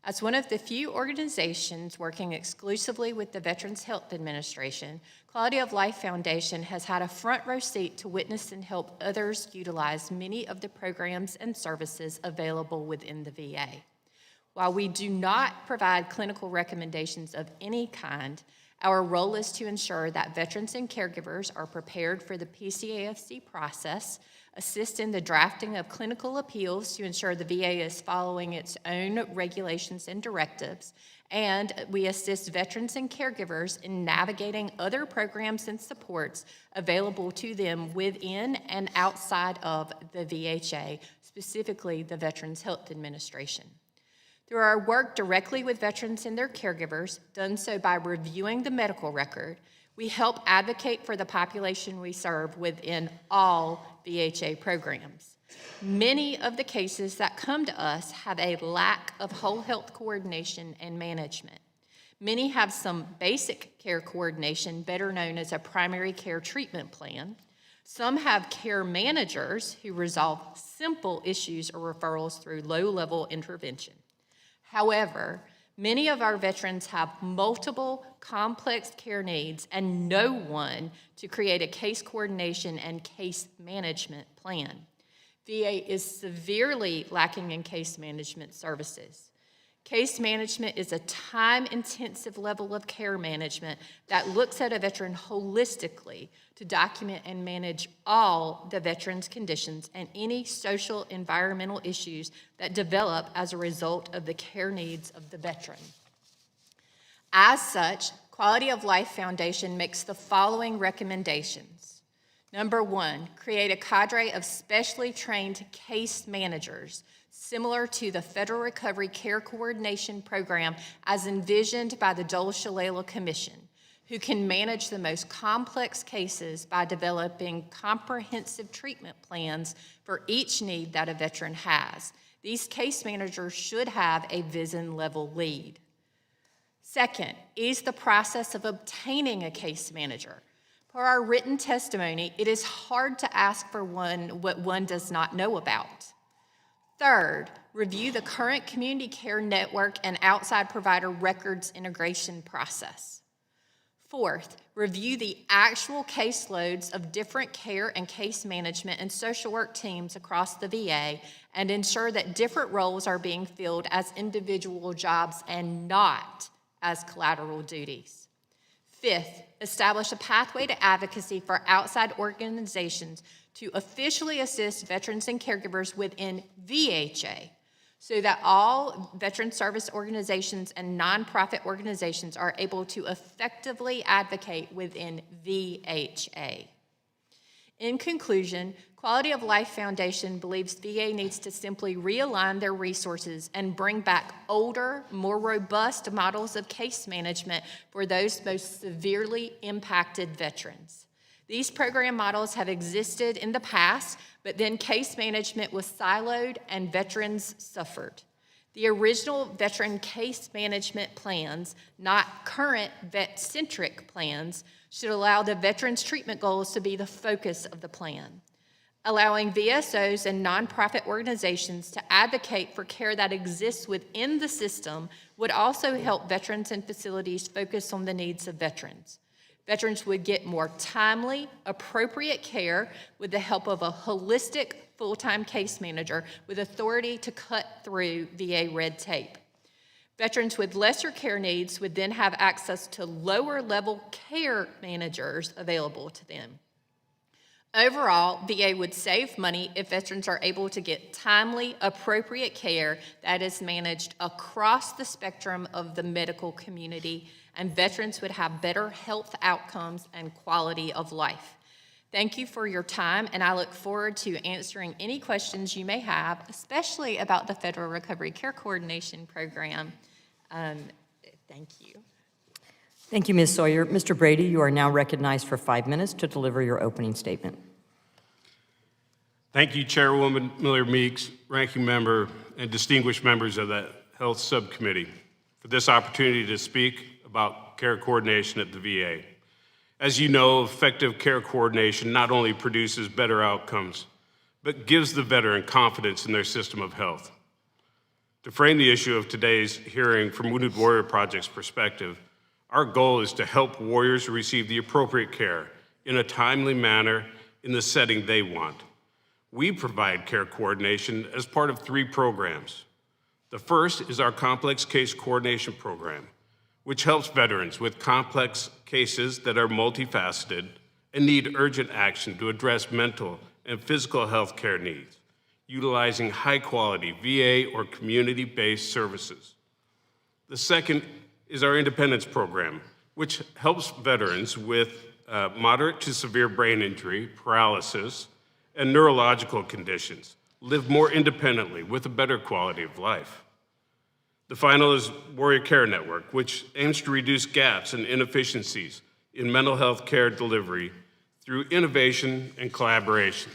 Speaker 13: As one of the few organizations working exclusively with the Veterans Health Administration, Quality of Life Foundation has had a front row seat to witness and help others utilize many of the programs and services available within the VA. While we do not provide clinical recommendations of any kind, our role is to ensure that veterans and caregivers are prepared for the PCAFC process, assist in the drafting of clinical appeals to ensure the VA is following its own regulations and directives, and we assist veterans and caregivers in navigating other programs and supports available to them within and outside of the VHA, specifically the Veterans Health Administration. Through our work directly with veterans and their caregivers, done so by reviewing the medical record, we help advocate for the population we serve within all VHA programs. Many of the cases that come to us have a lack of whole health coordination and management. Many have some basic care coordination, better known as a primary care treatment plan. Some have care managers who resolve simple issues or referrals through low-level intervention. However, many of our veterans have multiple complex care needs and no one to create a case coordination and case management plan. VA is severely lacking in case management services. Case management is a time-intensive level of care management that looks at a veteran holistically to document and manage all the veteran's conditions and any social environmental issues that develop as a result of the care needs of the veteran. As such, Quality of Life Foundation makes the following recommendations. Number one, create a cadre of specially trained case managers similar to the Federal Recovery Care Coordination Program as envisioned by the Dole-Shalala Commission, who can manage the most complex cases by developing comprehensive treatment plans for each need that a veteran has. These case managers should have a VISN-level lead. Second, ease the process of obtaining a case manager. Per our written testimony, it is hard to ask for one what one does not know about. Third, review the current community care network and outside provider records integration process. Fourth, review the actual caseloads of different care and case management and social work teams across the VA and ensure that different roles are being filled as individual jobs and not as collateral duties. Fifth, establish a pathway to advocacy for outside organizations to officially assist veterans and caregivers within VHA so that all veteran service organizations and nonprofit organizations are able to effectively advocate within VHA. In conclusion, Quality of Life Foundation believes VA needs to simply realign their resources and bring back older, more robust models of case management for those most severely impacted veterans. These program models have existed in the past, but then case management was siloed and veterans suffered. The original veteran case management plans, not current vet-centric plans, should allow the veterans' treatment goals to be the focus of the plan. Allowing VSOs and nonprofit organizations to advocate for care that exists within the system would also help veterans and facilities focus on the needs of veterans. Veterans would get more timely, appropriate care with the help of a holistic, full-time case manager with authority to cut through VA red tape. Veterans with lesser care needs would then have access to lower-level care managers available to them. Overall, VA would save money if veterans are able to get timely, appropriate care that is managed across the spectrum of the medical community, and veterans would have better health outcomes and quality of life. Thank you for your time, and I look forward to answering any questions you may have, especially about the Federal Recovery Care Coordination Program. Thank you.
Speaker 2: Thank you, Ms. Sawyer. Mr. Brady, you are now recognized for 5 minutes to deliver your opening statement.
Speaker 14: Thank you, Chairwoman Miller Meeks, Ranking Member, and distinguished members of the Health Subcommittee for this opportunity to speak about care coordination at the VA. As you know, effective care coordination not only produces better outcomes, but gives the veteran confidence in their system of health. To frame the issue of today's hearing from Wounded Warrior Project's perspective, our goal is to help warriors receive the appropriate care in a timely manner in the setting they want. We provide care coordination as part of 3 programs. The first is our Complex Case Coordination Program, which helps veterans with complex cases that are multifaceted and need urgent action to address mental and physical health care needs, utilizing high-quality VA or community-based services. The second is our Independence Program, which helps veterans with moderate to severe brain injury, paralysis, and neurological conditions live more independently with a better quality of life. The final is Warrior Care Network, which aims to reduce gaps and inefficiencies in mental health care delivery through innovation and collaboration.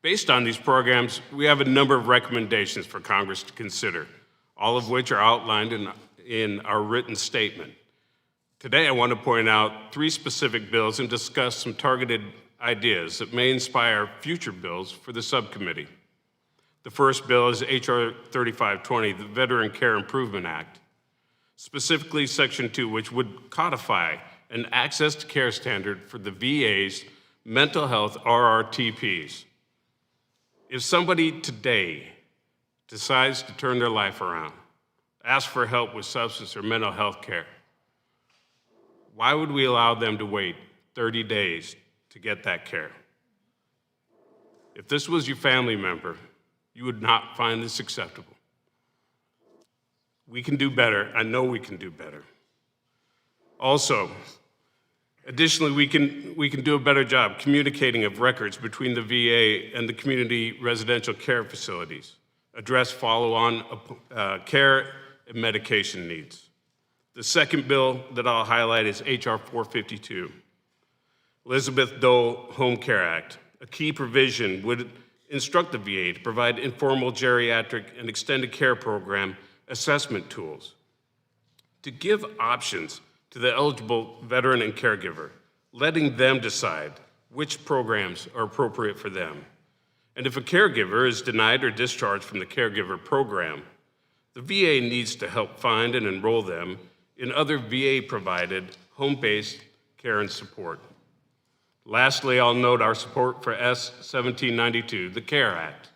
Speaker 14: Based on these programs, we have a number of recommendations for Congress to consider, all of which are outlined in our written statement. Today, I want to point out 3 specific bills and discuss some targeted ideas that may inspire future bills for the subcommittee. The first bill is H.R. 3520, the Veteran Care Improvement Act, specifically Section 2, which would codify an access to care standard for the VA's mental health RRTPs. If somebody today decides to turn their life around, ask for help with substance or mental health care, why would we allow them to wait 30 days to get that care? If this was your family member, you would not find this acceptable. We can do better. I know we can do better. Also, additionally, we can do a better job communicating of records between the VA and the community residential care facilities, address follow-on care and medication needs. The second bill that I'll highlight is H.R. 452. Elizabeth Dole Home Care Act. A key provision would instruct the VA to provide informal geriatric and extended care program assessment tools to give options to the eligible veteran and caregiver, letting them decide which programs are appropriate for them. And if a caregiver is denied or discharged from the caregiver program, the VA needs to help find and enroll them in other VA-provided home-based care and support. Lastly, I'll note our support for S. 1792, the CARE Act.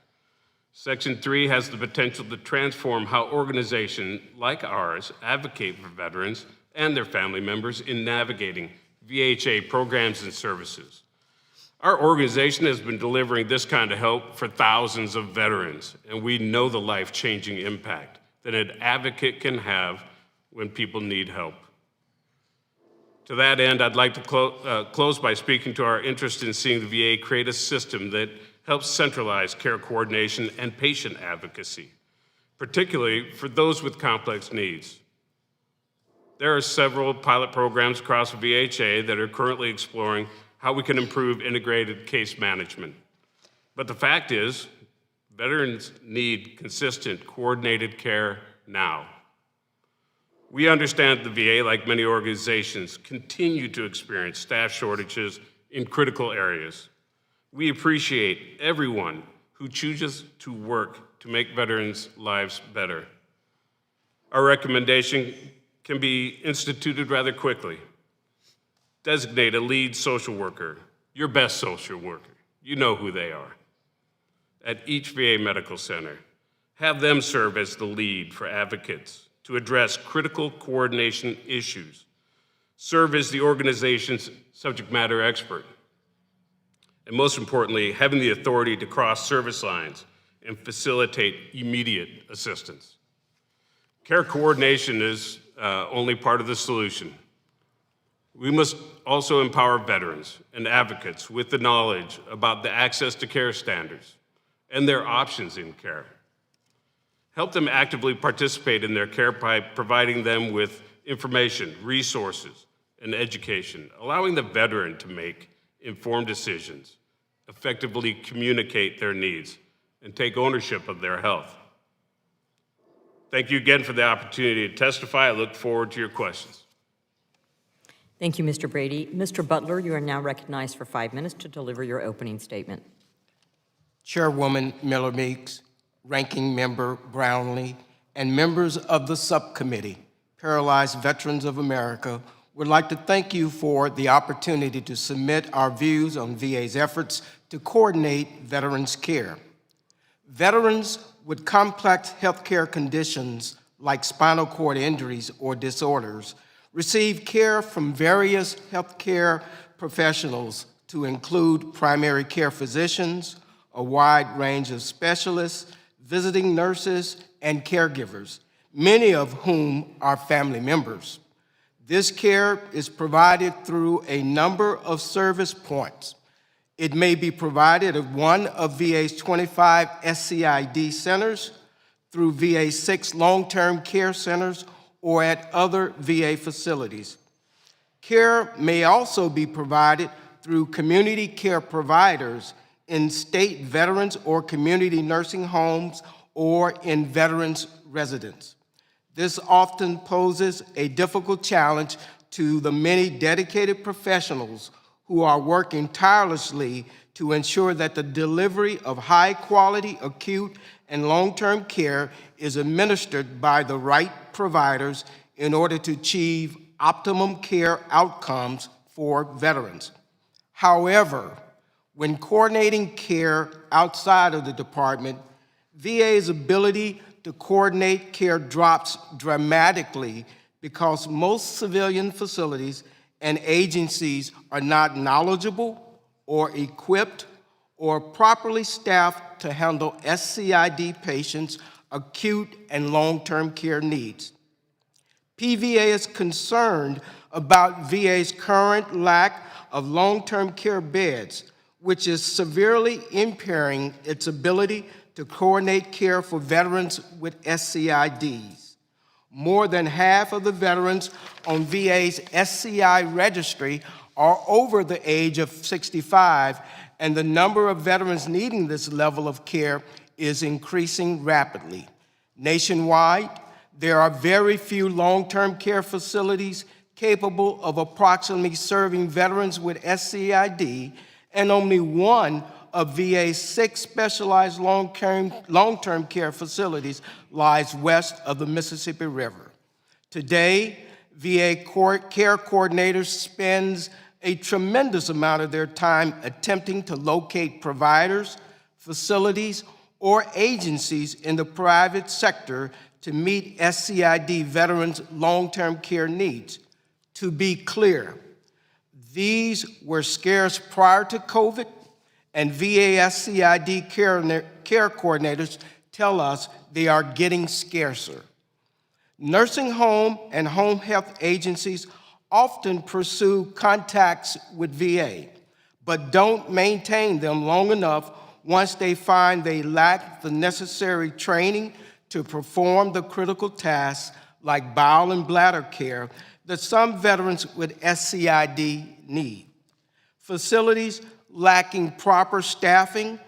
Speaker 14: Section 3 has the potential to transform how organizations like ours advocate for veterans and their family members in navigating VHA programs and services. Our organization has been delivering this kind of help for thousands of veterans, and we know the life-changing impact that an advocate can have when people need help. To that end, I'd like to close by speaking to our interest in seeing the VA create a system that helps centralize care coordination and patient advocacy, particularly for those with complex needs. There are several pilot programs across the VHA that are currently exploring how we can improve integrated case management. But the fact is, Veterans need consistent, coordinated care now. We understand the VA, like many organizations, continue to experience staff shortages in critical areas. We appreciate everyone who chooses to work to make veterans' lives better. Our recommendation can be instituted rather quickly. Designate a lead social worker, your best social worker. You know who they are. At each VA medical center, have them serve as the lead for advocates to address critical coordination issues. Serve as the organization's subject matter expert. And most importantly, having the authority to cross service lines and facilitate immediate assistance. Care coordination is only part of the solution. We must also empower veterans and advocates with the knowledge about the access to care standards and their options in care. Help them actively participate in their care by providing them with information, resources, and education, allowing the veteran to make informed decisions, effectively communicate their needs, and take ownership of their health. Thank you again for the opportunity to testify. I look forward to your questions.
Speaker 2: Thank you, Mr. Brady. Mr. Butler, you are now recognized for 5 minutes to deliver your opening statement.
Speaker 15: Chairwoman Miller Meeks, Ranking Member Brownlee, and members of the Subcommittee, Paralyzed Veterans of America, would like to thank you for the opportunity to submit our views on VA's efforts to coordinate veterans' care. Veterans with complex healthcare conditions like spinal cord injuries or disorders receive care from various healthcare professionals to include primary care physicians, a wide range of specialists, visiting nurses, and caregivers, many of whom are family members. This care is provided through a number of service points. It may be provided at one of VA's 25 SCID centers, through VA's 6 long-term care centers, or at other VA facilities. Care may also be provided through community care providers in state veterans or community nursing homes or in veterans' residence. This often poses a difficult challenge to the many dedicated professionals who are working tirelessly to ensure that the delivery of high-quality acute and long-term care is administered by the right providers in order to achieve optimum care outcomes for veterans. However, when coordinating care outside of the department, VA's ability to coordinate care drops dramatically because most civilian facilities and agencies are not knowledgeable or equipped or properly staffed to handle SCID patients' acute and long-term care needs. PVA is concerned about VA's current lack of long-term care beds, which is severely impairing its ability to coordinate care for veterans with SCIDs. More than half of the veterans on VA's SCI registry are over the age of 65, and the number of veterans needing this level of care is increasing rapidly. Nationwide, there are very few long-term care facilities capable of approximately serving veterans with SCID, and only one of VA's 6 specialized long-term care facilities lies west of the Mississippi River. Today, VA care coordinators spend a tremendous amount of their time attempting to locate providers, facilities, or agencies in the private sector to meet SCID veterans' long-term care needs. To be clear, these were scarce prior to COVID, and VA SCID care coordinators tell us they are getting scarcer. Nursing home and home health agencies often pursue contacts with VA, but don't maintain them long enough once they find they lack the necessary training to perform the critical tasks like bowel and bladder care that some veterans with SCID need. Facilities lacking proper staffing,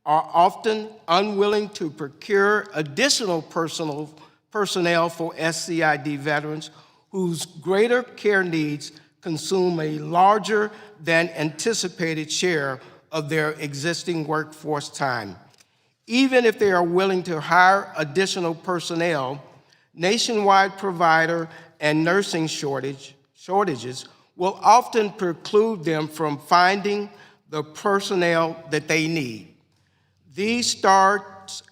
Speaker 15: are often unwilling to procure additional personnel for SCID veterans whose greater care needs consume a larger than anticipated share of their existing workforce time. Even if they are willing to hire additional personnel, nationwide provider and nursing shortages will often preclude them from finding the personnel that they need. These starts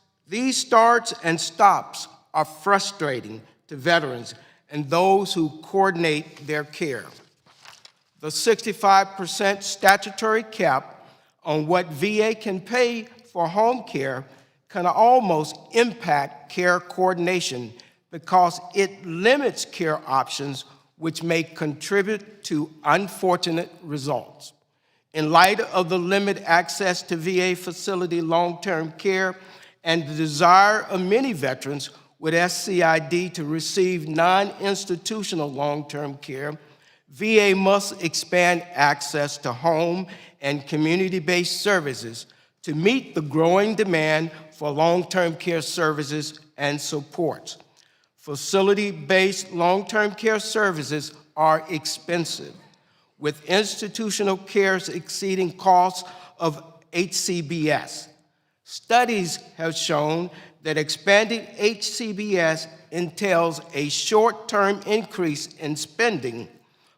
Speaker 15: and stops are frustrating to veterans and those who coordinate their care. The 65% statutory cap on what VA can pay for home care can almost impact care coordination because it limits care options, which may contribute to unfortunate results. In light of the limited access to VA facility long-term care and the desire of many veterans with SCID to receive non-institutional long-term care, VA must expand access to home and community-based services to meet the growing demand for long-term care services and supports. Facility-based long-term care services are expensive, with institutional care exceeding costs of HCBS. Studies have shown that expanding HCBS entails a short-term increase in spending,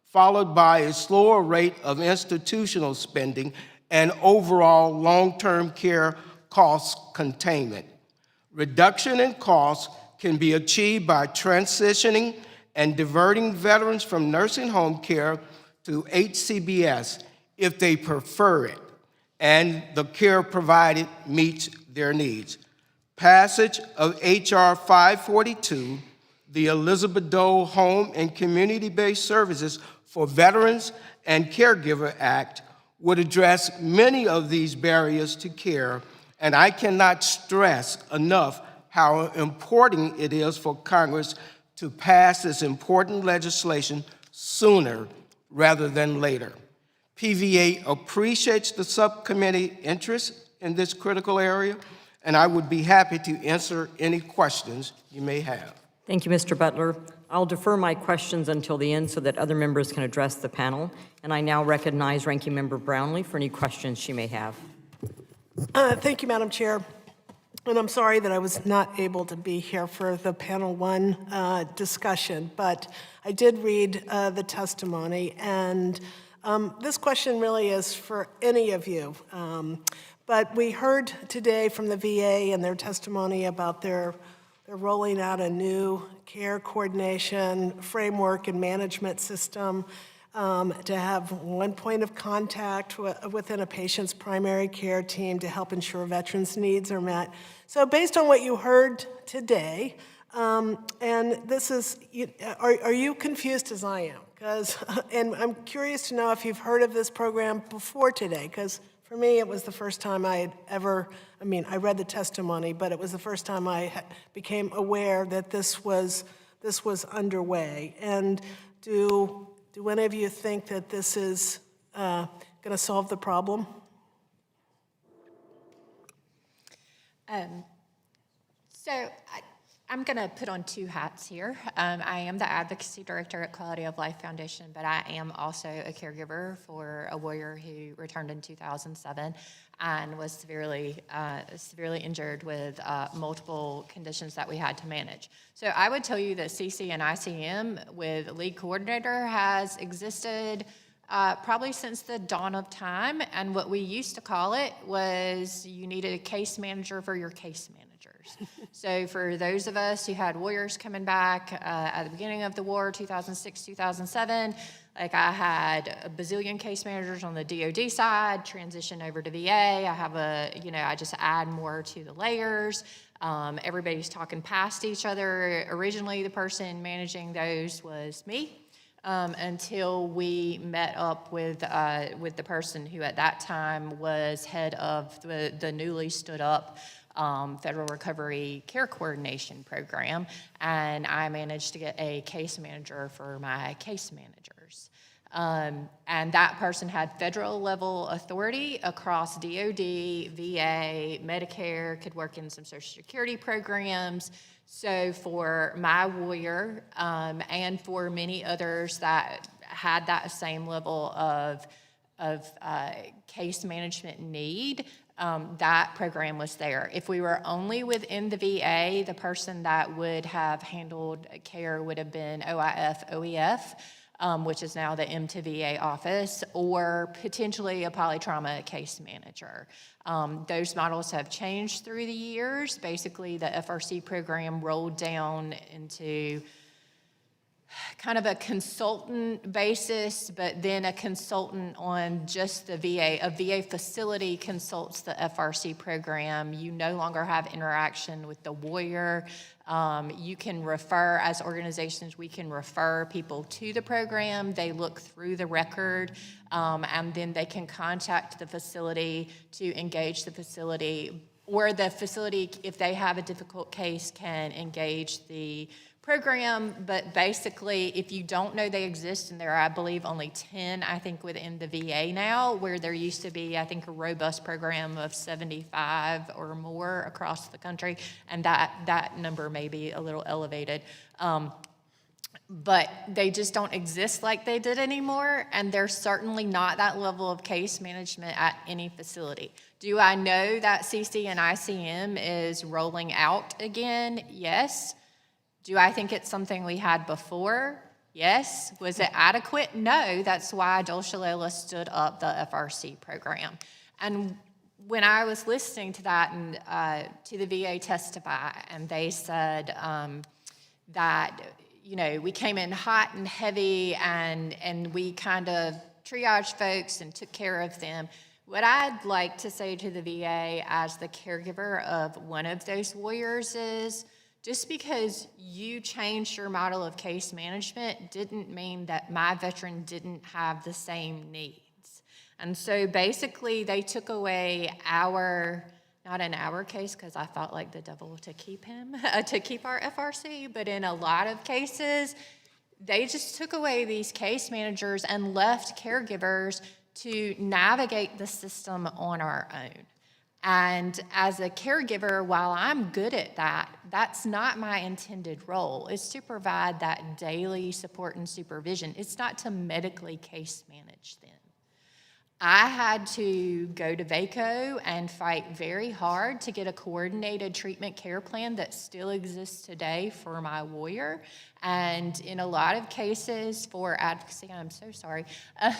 Speaker 15: followed by a slower rate of institutional spending and overall long-term care cost containment. Reduction in costs can be achieved by transitioning and diverting veterans from nursing home care to HCBS if they prefer it, and the care provided meets their needs. Passage of H.R. 542, the Elizabeth Dole Home and Community-Based Services for Veterans and Caregiver Act, would address many of these barriers to care, and I cannot stress enough how important it is for Congress to pass this important legislation sooner rather than later. PVA appreciates the subcommittee interest in this critical area, and I would be happy to answer any questions you may have.
Speaker 2: Thank you, Mr. Butler. I'll defer my questions until the end so that other members can address the panel, and I now recognize Ranking Member Brownlee for any questions she may have.
Speaker 16: Thank you, Madam Chair. And I'm sorry that I was not able to be here for the panel one discussion, but I did read the testimony, and this question really is for any of you. But we heard today from the VA and their testimony about they're rolling out a new care coordination framework and management system to have one point of contact within a patient's primary care team to help ensure veterans' needs are met. So based on what you heard today, and this is, are you confused as I am? And I'm curious to know if you've heard of this program before today, because for me, it was the first time I had ever, I read the testimony, but it was the first time I became aware that this was underway. And do any of you think that this is going to solve the problem?
Speaker 13: I'm going to put on two hats here. I am the Advocacy Director at Quality of Life Foundation, but I am also a caregiver for a warrior who returned in 2007 and was severely injured with multiple conditions that we had to manage. So I would tell you that CC and ICM with lead coordinator has existed probably since the dawn of time, and what we used to call it was you needed a case manager for your case managers. So for those of us who had warriors coming back at the beginning of the war, 2006, 2007, like I had a bazillion case managers on the DOD side, transition over to VA. I have I just add more to the layers. Everybody's talking past each other. Originally, the person managing those was me. Until we met up with the person who at that time was head of the newly stood up Federal Recovery Care Coordination Program, and I managed to get a case manager for my case managers. And that person had federal level authority across DOD, VA, Medicare, could work in some Social Security programs. So for my warrior and for many others that had that same level of case management need, that program was there. If we were only within the VA, the person that would have handled care would have been OIF, OEF, which is now the M2VA office, or potentially a polytrauma case manager. Those models have changed through the years. Basically, the FRC program rolled down into kind of a consultant basis, but then a consultant on just the VA. A VA facility consults the FRC program. You no longer have interaction with the warrior. You can refer, as organizations, we can refer people to the program. They look through the record, and then they can contact the facility to engage the facility, or the facility, if they have a difficult case, can engage the program. But basically, if you don't know they exist, and there are, I believe, only 10, I think, within the VA now, where there used to be, I think, a robust program of 75 or more across the country, and that number may be a little elevated. But they just don't exist like they did anymore, and there's certainly not that level of case management at any facility. Do I know that CC and ICM is rolling out again? Yes. Do I think it's something we had before? Yes. Was it adequate? No. That's why Joel Shalala stood up the FRC program. And when I was listening to that and to the VA testify, and they said that, you know, we came in hot and heavy and we kind of triaged folks and took care of them. What I'd like to say to the VA as the caregiver of one of those warriors is, just because you changed your model of case management didn't mean that my veteran didn't have the same needs. And so basically they took away not in our case, because I felt like the devil to keep him, to keep our FRC, but in a lot of cases, they just took away these case managers and left caregivers to navigate the system on our own. And as a caregiver, while I'm good at that, that's not my intended role. It's to provide that daily support and supervision. It's not to medically case manage them. I had to go to VACO and fight very hard to get a coordinated treatment care plan that still exists today for my warrior. And in a lot of cases for advocacy, I'm so sorry,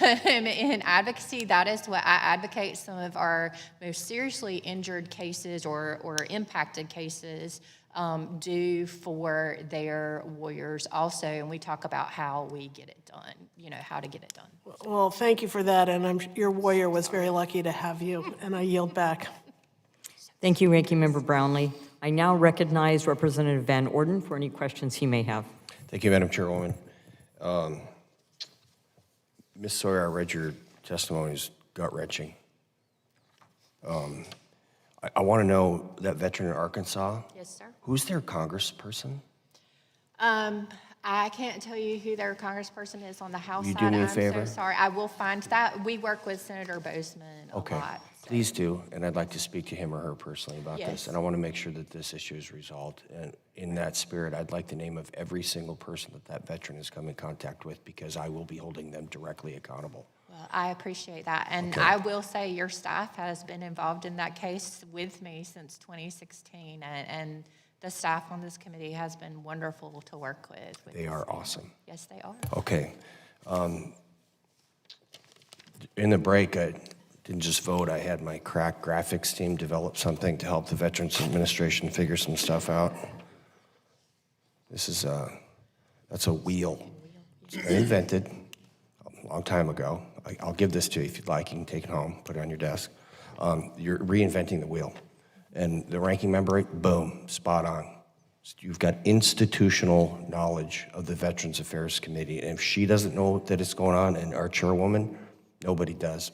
Speaker 13: in advocacy, that is what I advocate some of our most seriously injured cases or impacted cases do for their warriors also. And we talk about how we get it done, you know, how to get it done.
Speaker 16: Well, thank you for that, and your warrior was very lucky to have you, and I yield back.
Speaker 2: Thank you, Ranking Member Brownlee. I now recognize Representative Van Orden for any questions he may have.
Speaker 5: Thank you, Madam Chairwoman. Ms. Sawyer, I read your testimony, is gut-wrenching. I want to know that veteran in Arkansas.
Speaker 13: Yes, sir.
Speaker 5: Who's their congressperson?
Speaker 13: I can't tell you who their congressperson is on the House
Speaker 5: You
Speaker 13: side.
Speaker 5: do me a
Speaker 13: I'm
Speaker 5: favor?
Speaker 13: so sorry. I will find that. We work with Senator Bozeman a
Speaker 5: Okay,
Speaker 13: lot.
Speaker 5: please do, and I'd like to speak to him or her personally about
Speaker 13: Yes.
Speaker 5: this, and I want to make sure that this issue is resolved. And in that spirit, I'd like the name of every single person that veteran has come in contact with, because I will be holding them directly accountable.
Speaker 13: Well, I appreciate that. And
Speaker 5: Okay.
Speaker 13: I will say your staff has been involved in that case with me since 2016. And the staff on this committee has been wonderful to work with.
Speaker 5: They are awesome.
Speaker 13: Yes, they are.
Speaker 5: Okay. In the break, I didn't just vote, I had my crack graphics team develop something to help the Veterans Administration figure some stuff out. This is that's a wheel. It's been invented a long time ago. I'll give this to you if you'd like. You can take it home, put it on your desk. You're reinventing the wheel. And the ranking member, boom, spot on. You've got institutional knowledge of the Veterans Affairs Committee. And if she doesn't know that it's going on, and our chairwoman, nobody does.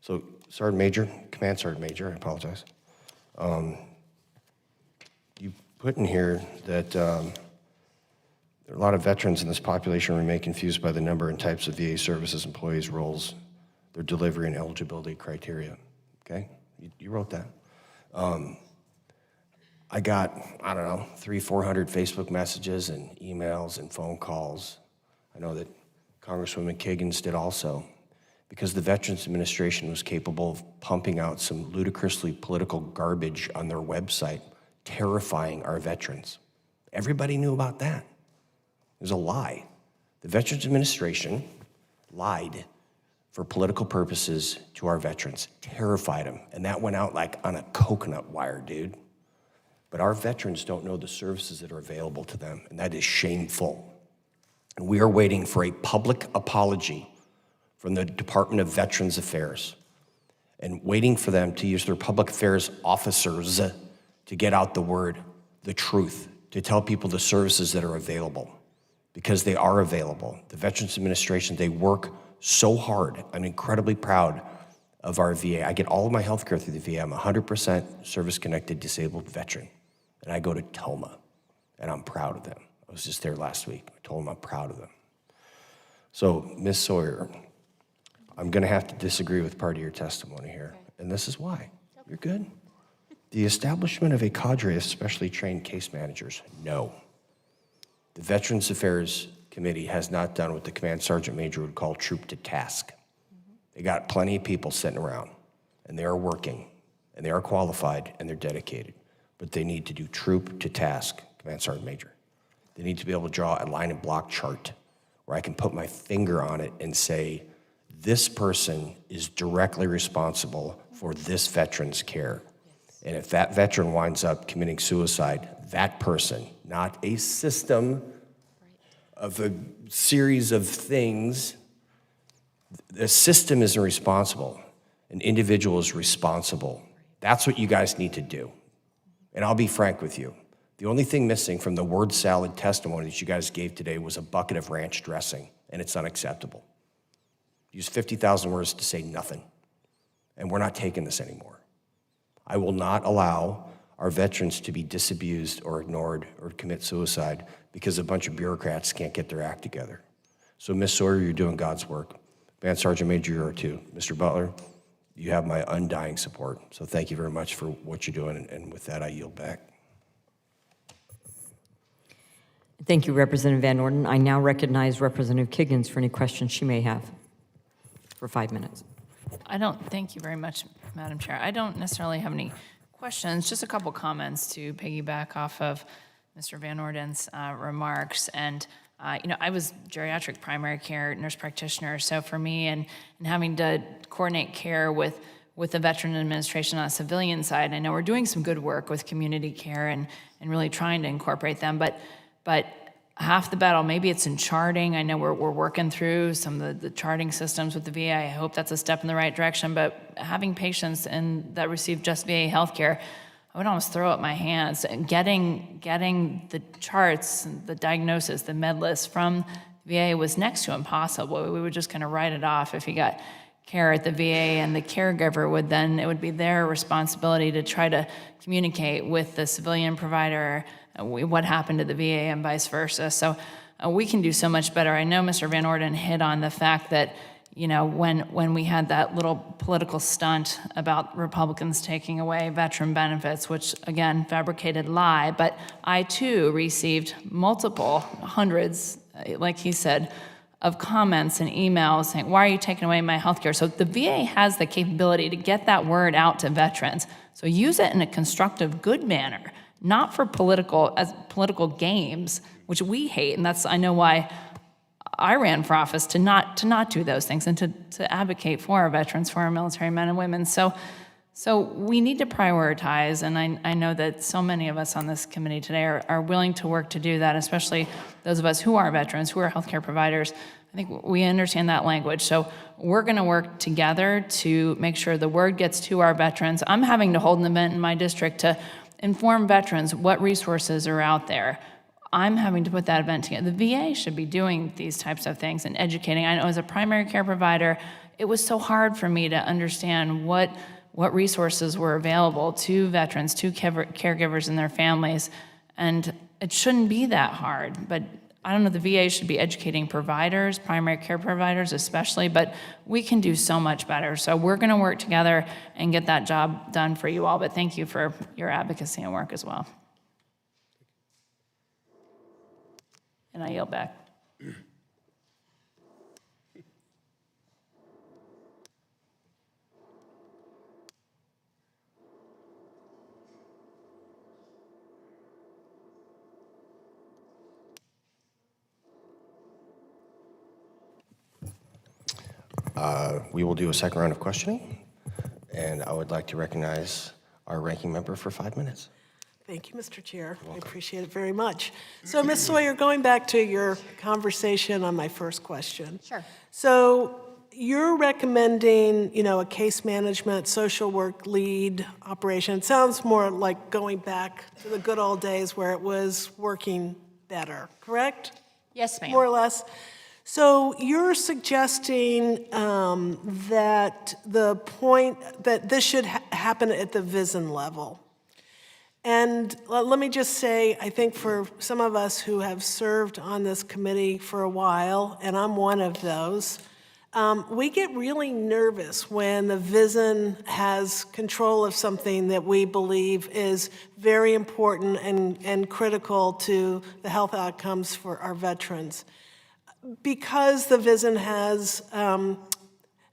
Speaker 5: So, Sergeant Major, Command Sergeant Major, I apologize. You put in here that There are a lot of veterans in this population who remain confused by the number and types of VA services, employees, roles, their delivery and eligibility criteria. Okay? You wrote that. I got, I don't know, 300-400 Facebook messages and emails and phone calls. I know that Congresswoman Kiggins did also, because the Veterans Administration was capable of pumping out some ludicrously political garbage on their website, terrifying our veterans. Everybody knew about that. It was a lie. The Veterans Administration lied for political purposes to our veterans, terrified them, and that went out like on a coconut wire, dude. But our veterans don't know the services that are available to them, and that is shameful. And we are waiting for a public apology from the Department of Veterans Affairs and waiting for them to use their public affairs officers to get out the word, the truth, to tell people the services that are available, because they are available. The Veterans Administration, they work so hard. I'm incredibly proud of our VA. I get all of my health care through the VA. I'm a 100% service-connected disabled veteran, and I go to TOMA, and I'm proud of them. I was just there last week. I told them I'm proud of them. So, Ms. Sawyer, I'm gonna have to disagree with part of your testimony here, and this is why. You're good. The establishment of a cadre of specially trained case managers, no. The Veterans Affairs Committee has not done what the Command Sergeant Major would call troop to task. They got plenty of people sitting around, and they are working, and they are qualified, and they're dedicated. But they need to do troop to task, Command Sergeant Major. They need to be able to draw a line and block chart where I can put my finger on it and say, this person is directly responsible for this veteran's care. And if that veteran winds up committing suicide, that person, not a system of a series of things, the system isn't responsible. An individual is responsible. That's what you guys need to do. And I'll be frank with you. The only thing missing from the word salad testimony that you guys gave today was a bucket of ranch dressing, and it's unacceptable. Use 50,000 words to say nothing. And we're not taking this anymore. I will not allow our veterans to be disabused or ignored or commit suicide because a bunch of bureaucrats can't get their act together. So, Ms. Sawyer, you're doing God's work. Band Sergeant Major, you are too. Mr. Butler, you have my undying support. So thank you very much for what you're doing, and with that, I yield back.
Speaker 2: Thank you, Representative Van Orden. I now recognize Representative Kiggins for any questions she may have for 5 minutes.
Speaker 17: Thank you very much, Madam Chair. I don't necessarily have any questions, just a couple comments to piggyback off of Mr. Van Orden's remarks. And, I was geriatric primary care nurse practitioner, so for me and having to coordinate care with the Veteran Administration on a civilian side, I know we're doing some good work with community care and really trying to incorporate them, but half the battle, maybe it's in charting. I know we're working through some of the charting systems with the VA. I hope that's a step in the right direction, but having patients that receive just VA healthcare, I would almost throw up my hands. And getting the charts, the diagnosis, the med list from the VA was next to impossible. We would just kind of write it off if you got care at the VA, and the caregiver it would be their responsibility to try to communicate with the civilian provider what happened to the VA and vice versa. So we can do so much better. I know Mr. Van Orden hit on the fact that, when we had that little political stunt about Republicans taking away veteran benefits, which again, fabricated lie, but I too received multiple hundreds, like he said, of comments and emails saying, why are you taking away my health care? So the VA has the capability to get that word out to veterans. So use it in a constructive, good manner, not for political games, which we hate. And I know why I ran for office, to not do those things and to advocate for our veterans, for our military men and women. So we need to prioritize, and I know that so many of us on this committee today are willing to work to do that, especially those of us who are veterans, who are healthcare providers. I think we understand that language. So we're going to work together to make sure the word gets to our veterans. I'm having to hold an event in my district to inform veterans what resources are out there. I'm having to put that event together. The VA should be doing these types of things and educating. I know as a primary care provider, it was so hard for me to understand what resources were available to veterans, to caregivers and their families. And it shouldn't be that hard, but I don't know, the VA should be educating providers, primary care providers especially, but we can do so much better. So we're going to work together and get that job done for you all, but thank you for your advocacy and work as well. And I yield back.
Speaker 5: We will do a second round of questioning, and I would like to recognize our ranking member for 5 minutes.
Speaker 16: Thank you, Mr. Chair. I appreciate it very much. So, Ms. Sawyer, going back to your conversation on my first question.
Speaker 11: Sure.
Speaker 16: So you're recommending, a case management, social work lead operation. It sounds more like going back to the good old days where it was working better, correct?
Speaker 11: Yes, ma'am.
Speaker 16: More or less. So you're suggesting that the point that this should happen at the VISN level. And let me just say, I think for some of us who have served on this committee for a while, and I'm one of those, we get really nervous when the VISN has control of something that we believe is very important and critical to the health outcomes for our veterans. Because the VISN has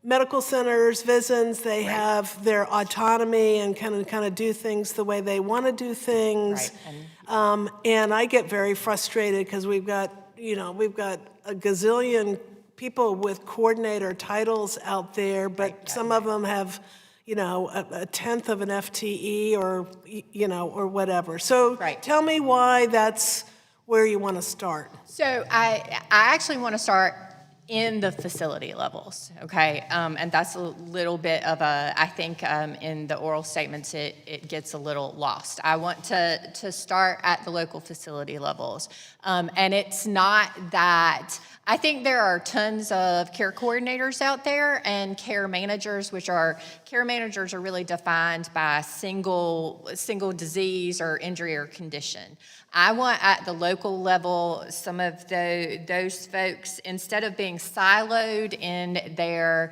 Speaker 16: medical centers, VISNs, they have their autonomy and kind of do things the way they want to do things.
Speaker 11: Right.
Speaker 16: And I get very frustrated because we've got a gazillion people with coordinator titles out there, but some of them have, a tenth of an FTE or whatever. So tell me why that's where you want to start.
Speaker 13: So I actually want to start in the facility levels, okay? And that's a little bit of I think in the oral statements it gets a little lost. I want to start at the local facility levels. And it's not that, I think there are tons of care coordinators out there and care managers, care managers are really defined by single disease or injury or condition. I want at the local level some of those folks, instead of being siloed in their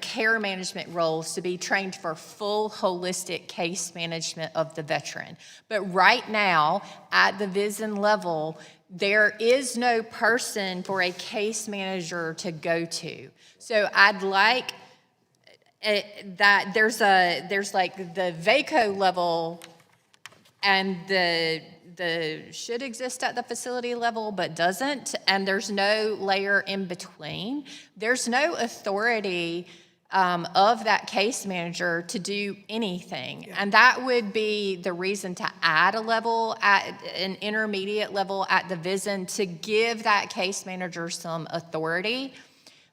Speaker 13: care management roles, to be trained for full holistic case management of the veteran. But right now, at the VISN level, there is no person for a case manager to go to. So I'd like that there's like the VACO level, and the should exist at the facility level but doesn't, and there's no layer in between. There's no authority of that case manager to do anything. And that would be the reason to add a level at an intermediate level at the VISN to give that case manager some authority.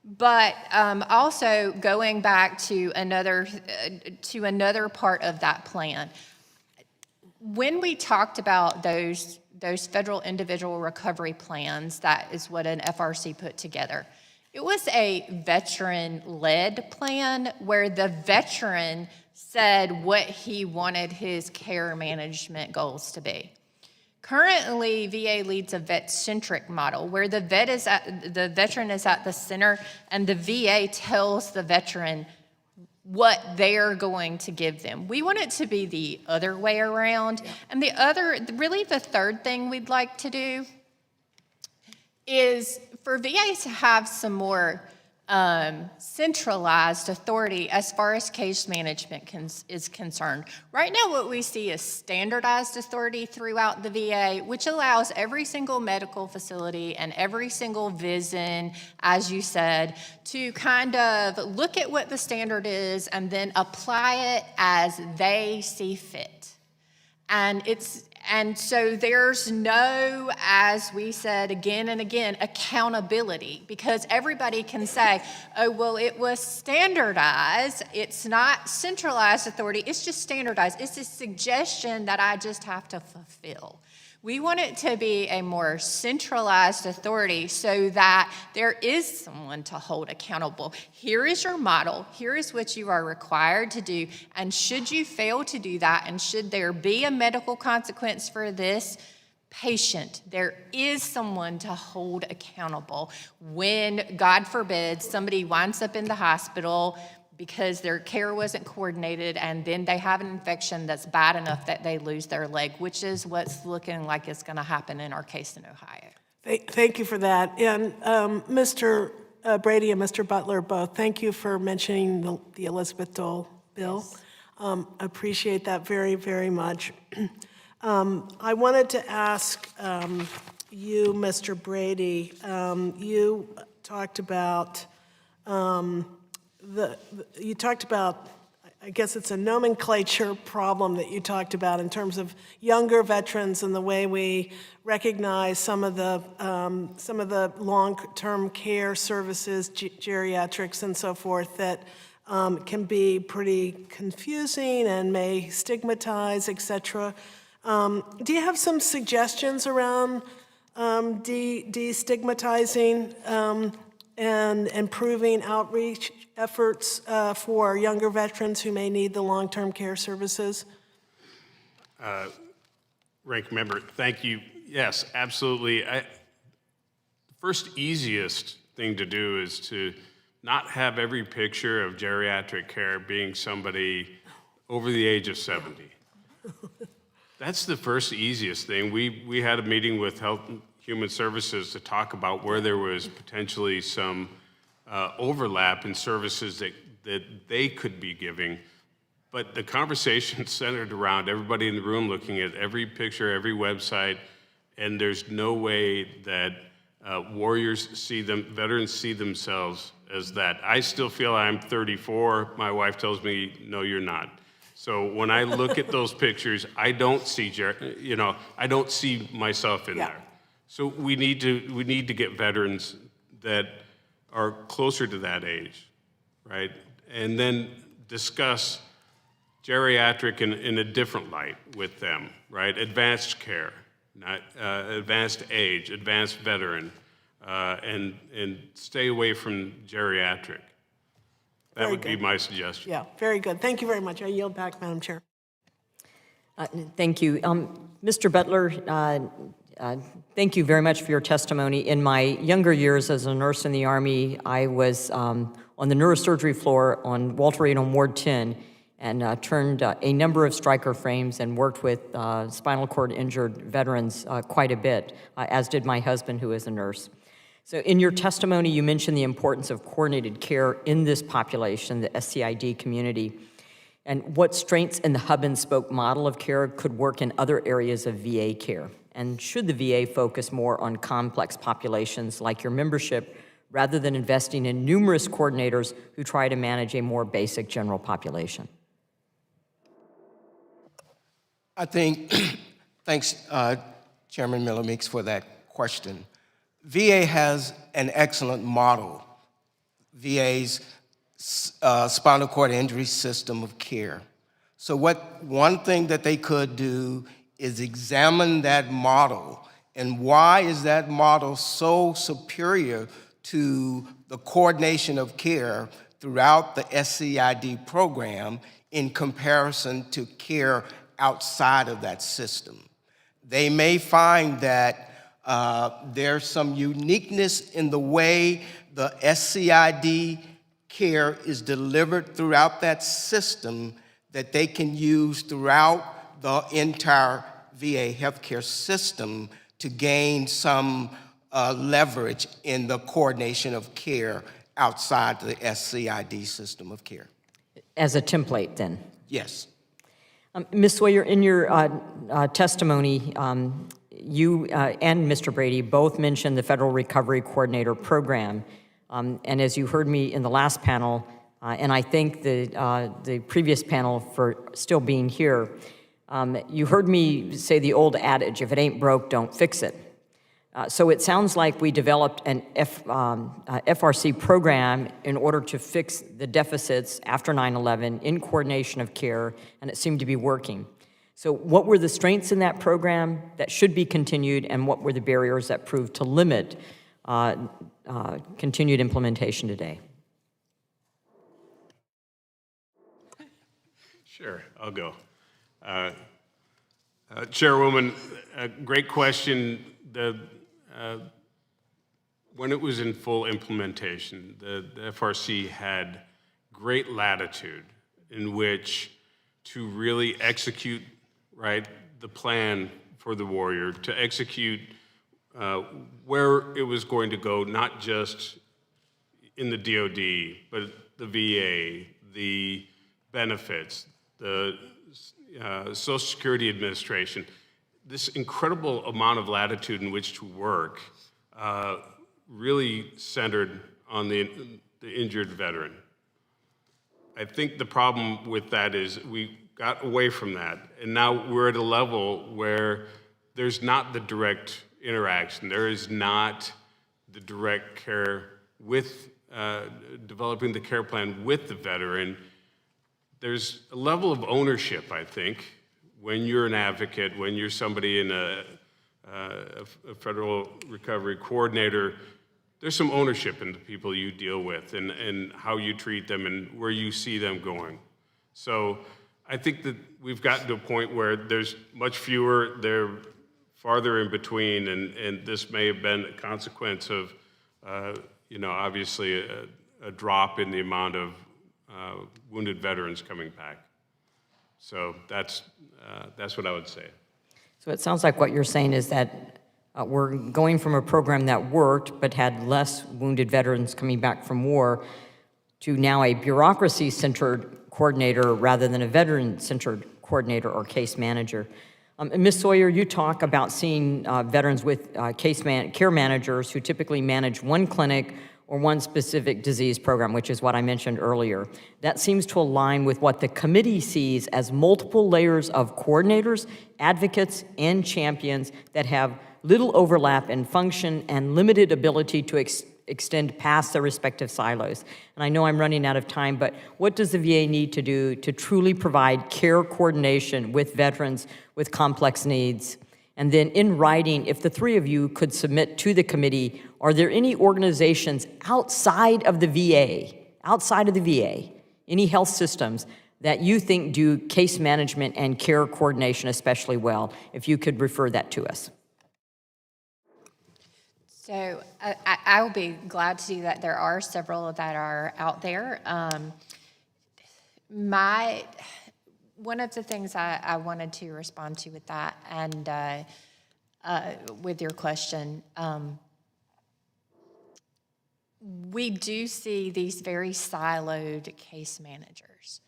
Speaker 13: But also going back to another part of that plan. When we talked about those federal individual recovery plans, that is what an FRC put together. It was a veteran-led plan where the veteran said what he wanted his care management goals to be. Currently, VA leads a vet-centric model where the veteran is at the center, and the VA tells the veteran what they're going to give them. We want it to be the other way around. And the third thing we'd like to do is for VA to have some more centralized authority as far as case management is concerned. Right now, what we see is standardized authority throughout the VA, which allows every single medical facility and every single VISN, as you said, to kind of look at what the standard is and then apply it as they see fit. And so there's no, as we said again and again, accountability, because everybody can say, oh, well, it was standardized. It's not centralized authority. It's just standardized. It's a suggestion that I just have to fulfill. We want it to be a more centralized authority so that there is someone to hold accountable. Here is your model. Here is what you are required to do. And should you fail to do that, and should there be a medical consequence for this, patient. There is someone to hold accountable when, God forbid, somebody winds up in the hospital because their care wasn't coordinated and then they have an infection that's bad enough that they lose their leg, which is what's looking like it's going to happen in our case in Ohio.
Speaker 16: Thank you for that. And Mr. Brady and Mr. Butler both, thank you for mentioning the Elizabeth Dole bill.
Speaker 13: Yes.
Speaker 16: Appreciate that very, very much. I wanted to ask you, Mr. Brady, you talked about I guess it's a nomenclature problem that you talked about in terms of younger veterans and the way we recognize some of the long-term care services, geriatrics and so forth, that can be pretty confusing and may stigmatize, et cetera. Do you have some suggestions around destigmatizing and improving outreach efforts for younger veterans who may need the long-term care services?
Speaker 14: Ranking Member, thank you. Yes, absolutely. The first easiest thing to do is to not have every picture of geriatric care being somebody over the age of 70. That's the first easiest thing. We had a meeting with Health and Human Services to talk about where there was potentially some overlap in services that they could be giving. But the conversation centered around everybody in the room looking at every picture, every website, and there's no way that veterans see themselves as that. I still feel I'm 34. My wife tells me, no, you're not. So when I look at those pictures, I don't see, I don't see myself in there. So we need to get veterans that are closer to that age, right? And then discuss geriatric in a different light with them, right? Advanced care, not advanced age, advanced veteran, and stay away from geriatric. That would be my suggestion.
Speaker 16: Yeah, very good. Thank you very much. I yield back, Madam Chair.
Speaker 2: Thank you. Mr. Butler, thank you very much for your testimony. In my younger years as a nurse in the Army, I was on the neurosurgery floor on Walter Reed on Ward 10 and turned a number of striker frames and worked with spinal cord injured veterans quite a bit, as did my husband, who is a nurse. So in your testimony, you mentioned the importance of coordinated care in this population, the SCID community, and what strengths in the hub-and-spoke model of care could work in other areas of VA care. And should the VA focus more on complex populations like your membership, rather than investing in numerous coordinators who try to manage a more basic general population?
Speaker 15: I think, thanks, Chairman Miller Meeks, for that question. VA has an excellent model, VA's spinal cord injury system of care. So one thing that they could do is examine that model, and why is that model so superior to the coordination of care throughout the SCID program in comparison to care outside of that system. They may find that there's some uniqueness in the way the SCID care is delivered throughout that system that they can use throughout the entire VA healthcare system to gain some leverage in the coordination of care outside the SCID system of care.
Speaker 2: As a template, then?
Speaker 15: Yes.
Speaker 2: Ms. Sawyer, in your testimony, you and Mr. Brady both mentioned the Federal Recovery Coordinator Program. And as you heard me in the last panel, and I thank the previous panel for still being here, you heard me say the old adage, if it ain't broke, don't fix it. So it sounds like we developed an FRC program in order to fix the deficits after 9/11 in coordination of care, and it seemed to be working. So what were the strengths in that program that should be continued, and what were the barriers that proved to limit continued implementation today?
Speaker 14: Sure, I'll go. Chairwoman, a great question. When it was in full implementation, the FRC had great latitude in which to really execute, right, the plan for the warrior, to execute where it was going to go, not just in the DOD, but the VA, the benefits, the Social Security Administration. This incredible amount of latitude in which to work really centered on the injured veteran. I think the problem with that is we got away from that, and now we're at a level where there's not the direct interaction. There is not the direct care with developing the care plan with the veteran. There's a level of ownership, I think, when you're an advocate, when you're somebody in a federal recovery coordinator. There's some ownership in the people you deal with and how you treat them and where you see them going. So I think that we've gotten to a point where there's much fewer, they're farther in between, and this may have been a consequence of, obviously a drop in the amount of wounded veterans coming back. So that's what I would say.
Speaker 2: So it sounds like what you're saying is that we're going from a program that worked but had less wounded veterans coming back from war to now a bureaucracy-centered coordinator rather than a veteran-centered coordinator or case manager. Ms. Sawyer, you talk about seeing veterans with care managers who typically manage one clinic or one specific disease program, which is what I mentioned earlier. That seems to align with what the committee sees as multiple layers of coordinators, advocates, and champions that have little overlap in function and limited ability to extend past their respective silos. And I know I'm running out of time, but what does the VA need to do to truly provide care coordination with veterans with complex needs? And then in writing, if the three of you could submit to the committee, are there any organizations outside of the VA, any health systems that you think do case management and care coordination especially well? If you could refer that to us.
Speaker 13: So I will be glad to do that. There are several that are out there. One of the things I wanted to respond to with that and with your question, we do see these very siloed case managers.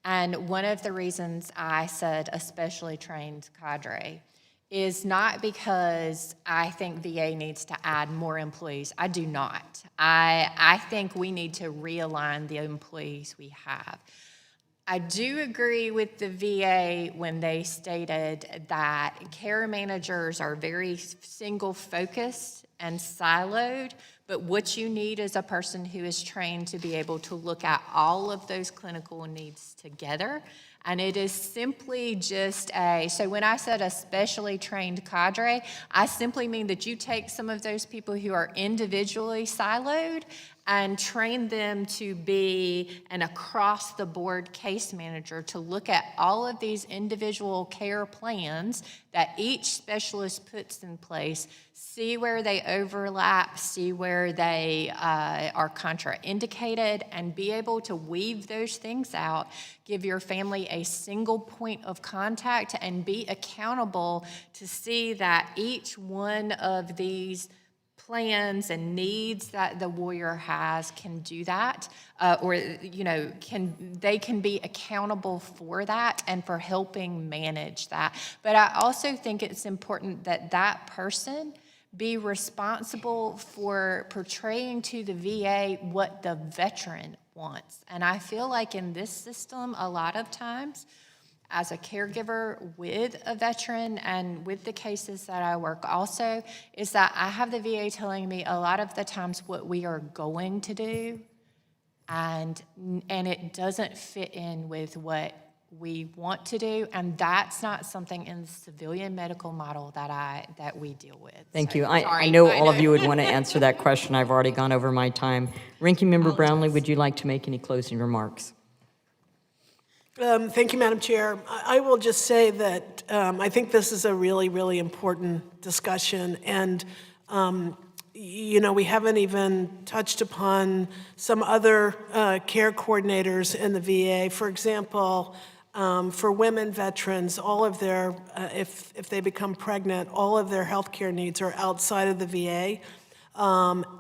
Speaker 13: And one of the reasons I said especially trained cadre is not because I think VA needs to add more employees. I do not. I think we need to realign the employees we have. I do agree with the VA when they stated that care managers are very single-focused and siloed, but what you need is a person who is trained to be able to look at all of those clinical needs together. And it is simply just so when I said a specially trained cadre, I simply mean that you take some of those people who are individually siloed and train them to be an across-the-board case manager to look at all of these individual care plans that each specialist puts in place, see where they overlap, see where they are contraindicated, and be able to weave those things out, give your family a single point of contact, and be accountable to see that each one of these plans and needs that the warrior has can do that, they can be accountable for that and for helping manage that. But I also think it's important that that person be responsible for portraying to the VA what the veteran wants. And I feel like in this system, a lot of times, as a caregiver with a veteran and with the cases that I work also, is that I have the VA telling me a lot of the times what we are going to do, and it doesn't fit in with what we want to do, and that's not something in the civilian medical model that we deal with.
Speaker 2: Thank you. I know all of you would want to answer that question. I've already gone over my time. Ranking Member Brownlee, would you like to make any closing remarks?
Speaker 16: Thank you, Madam Chair. I will just say that I think this is a really, really important discussion, and we haven't even touched upon some other care coordinators in the VA. For example, for women veterans, all of their, if they become pregnant, all of their health care needs are outside of the VA.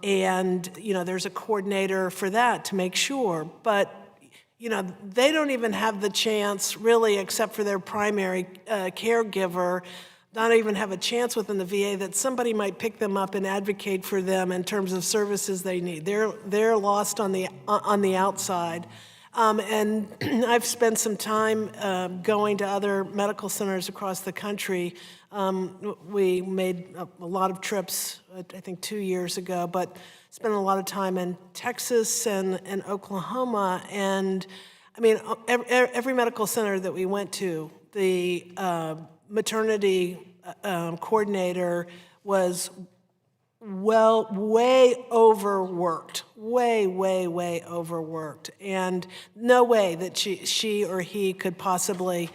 Speaker 16: There's a coordinator for that to make sure. But they don't even have the chance, really, except for their primary caregiver, not even have a chance within the VA that somebody might pick them up and advocate for them in terms of services they need. They're lost on the outside. And I've spent some time going to other medical centers across the country. We made a lot of trips, I think 2 years ago, but spent a lot of time in Texas and Oklahoma. And I mean, every medical center that we went to, the maternity coordinator was way overworked, way overworked, and no way that she or he could possibly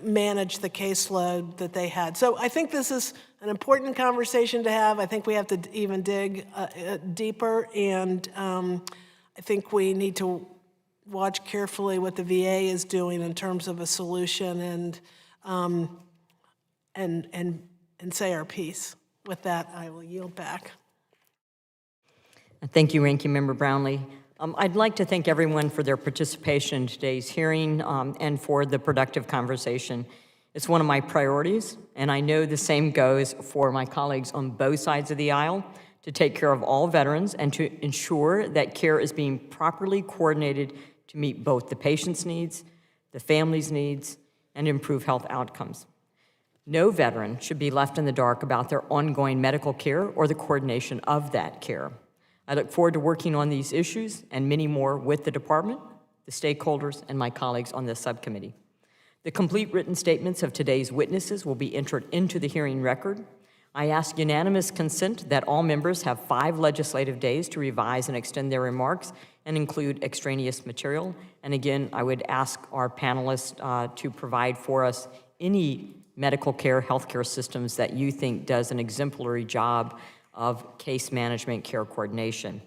Speaker 16: manage the caseload that they had. So I think this is an important conversation to have. I think we have to even dig deeper, and I think we need to watch carefully what the VA is doing in terms of a solution, and say our piece. With that, I will yield back.
Speaker 2: Thank you, Ranking Member Brownlee. I'd like to thank everyone for their participation in today's hearing and for the productive conversation. It's one of my priorities, and I know the same goes for my colleagues on both sides of the aisle, to take care of all veterans and to ensure that care is being properly coordinated to meet both the patient's needs, the family's needs, and improve health outcomes. No veteran should be left in the dark about their ongoing medical care or the coordination of that care. I look forward to working on these issues and many more with the department, the stakeholders, and my colleagues on this subcommittee. The complete written statements of today's witnesses will be entered into the hearing record. I ask unanimous consent that all members have 5 legislative days to revise and extend their remarks and include extraneous material. And again, I would ask our panelists to provide for us any medical care, healthcare systems that you think does an exemplary job of case management care coordination.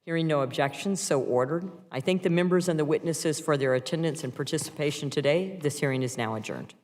Speaker 2: Hearing no objections, so ordered. I thank the members and the witnesses for their attendance and participation today. This hearing is now adjourned.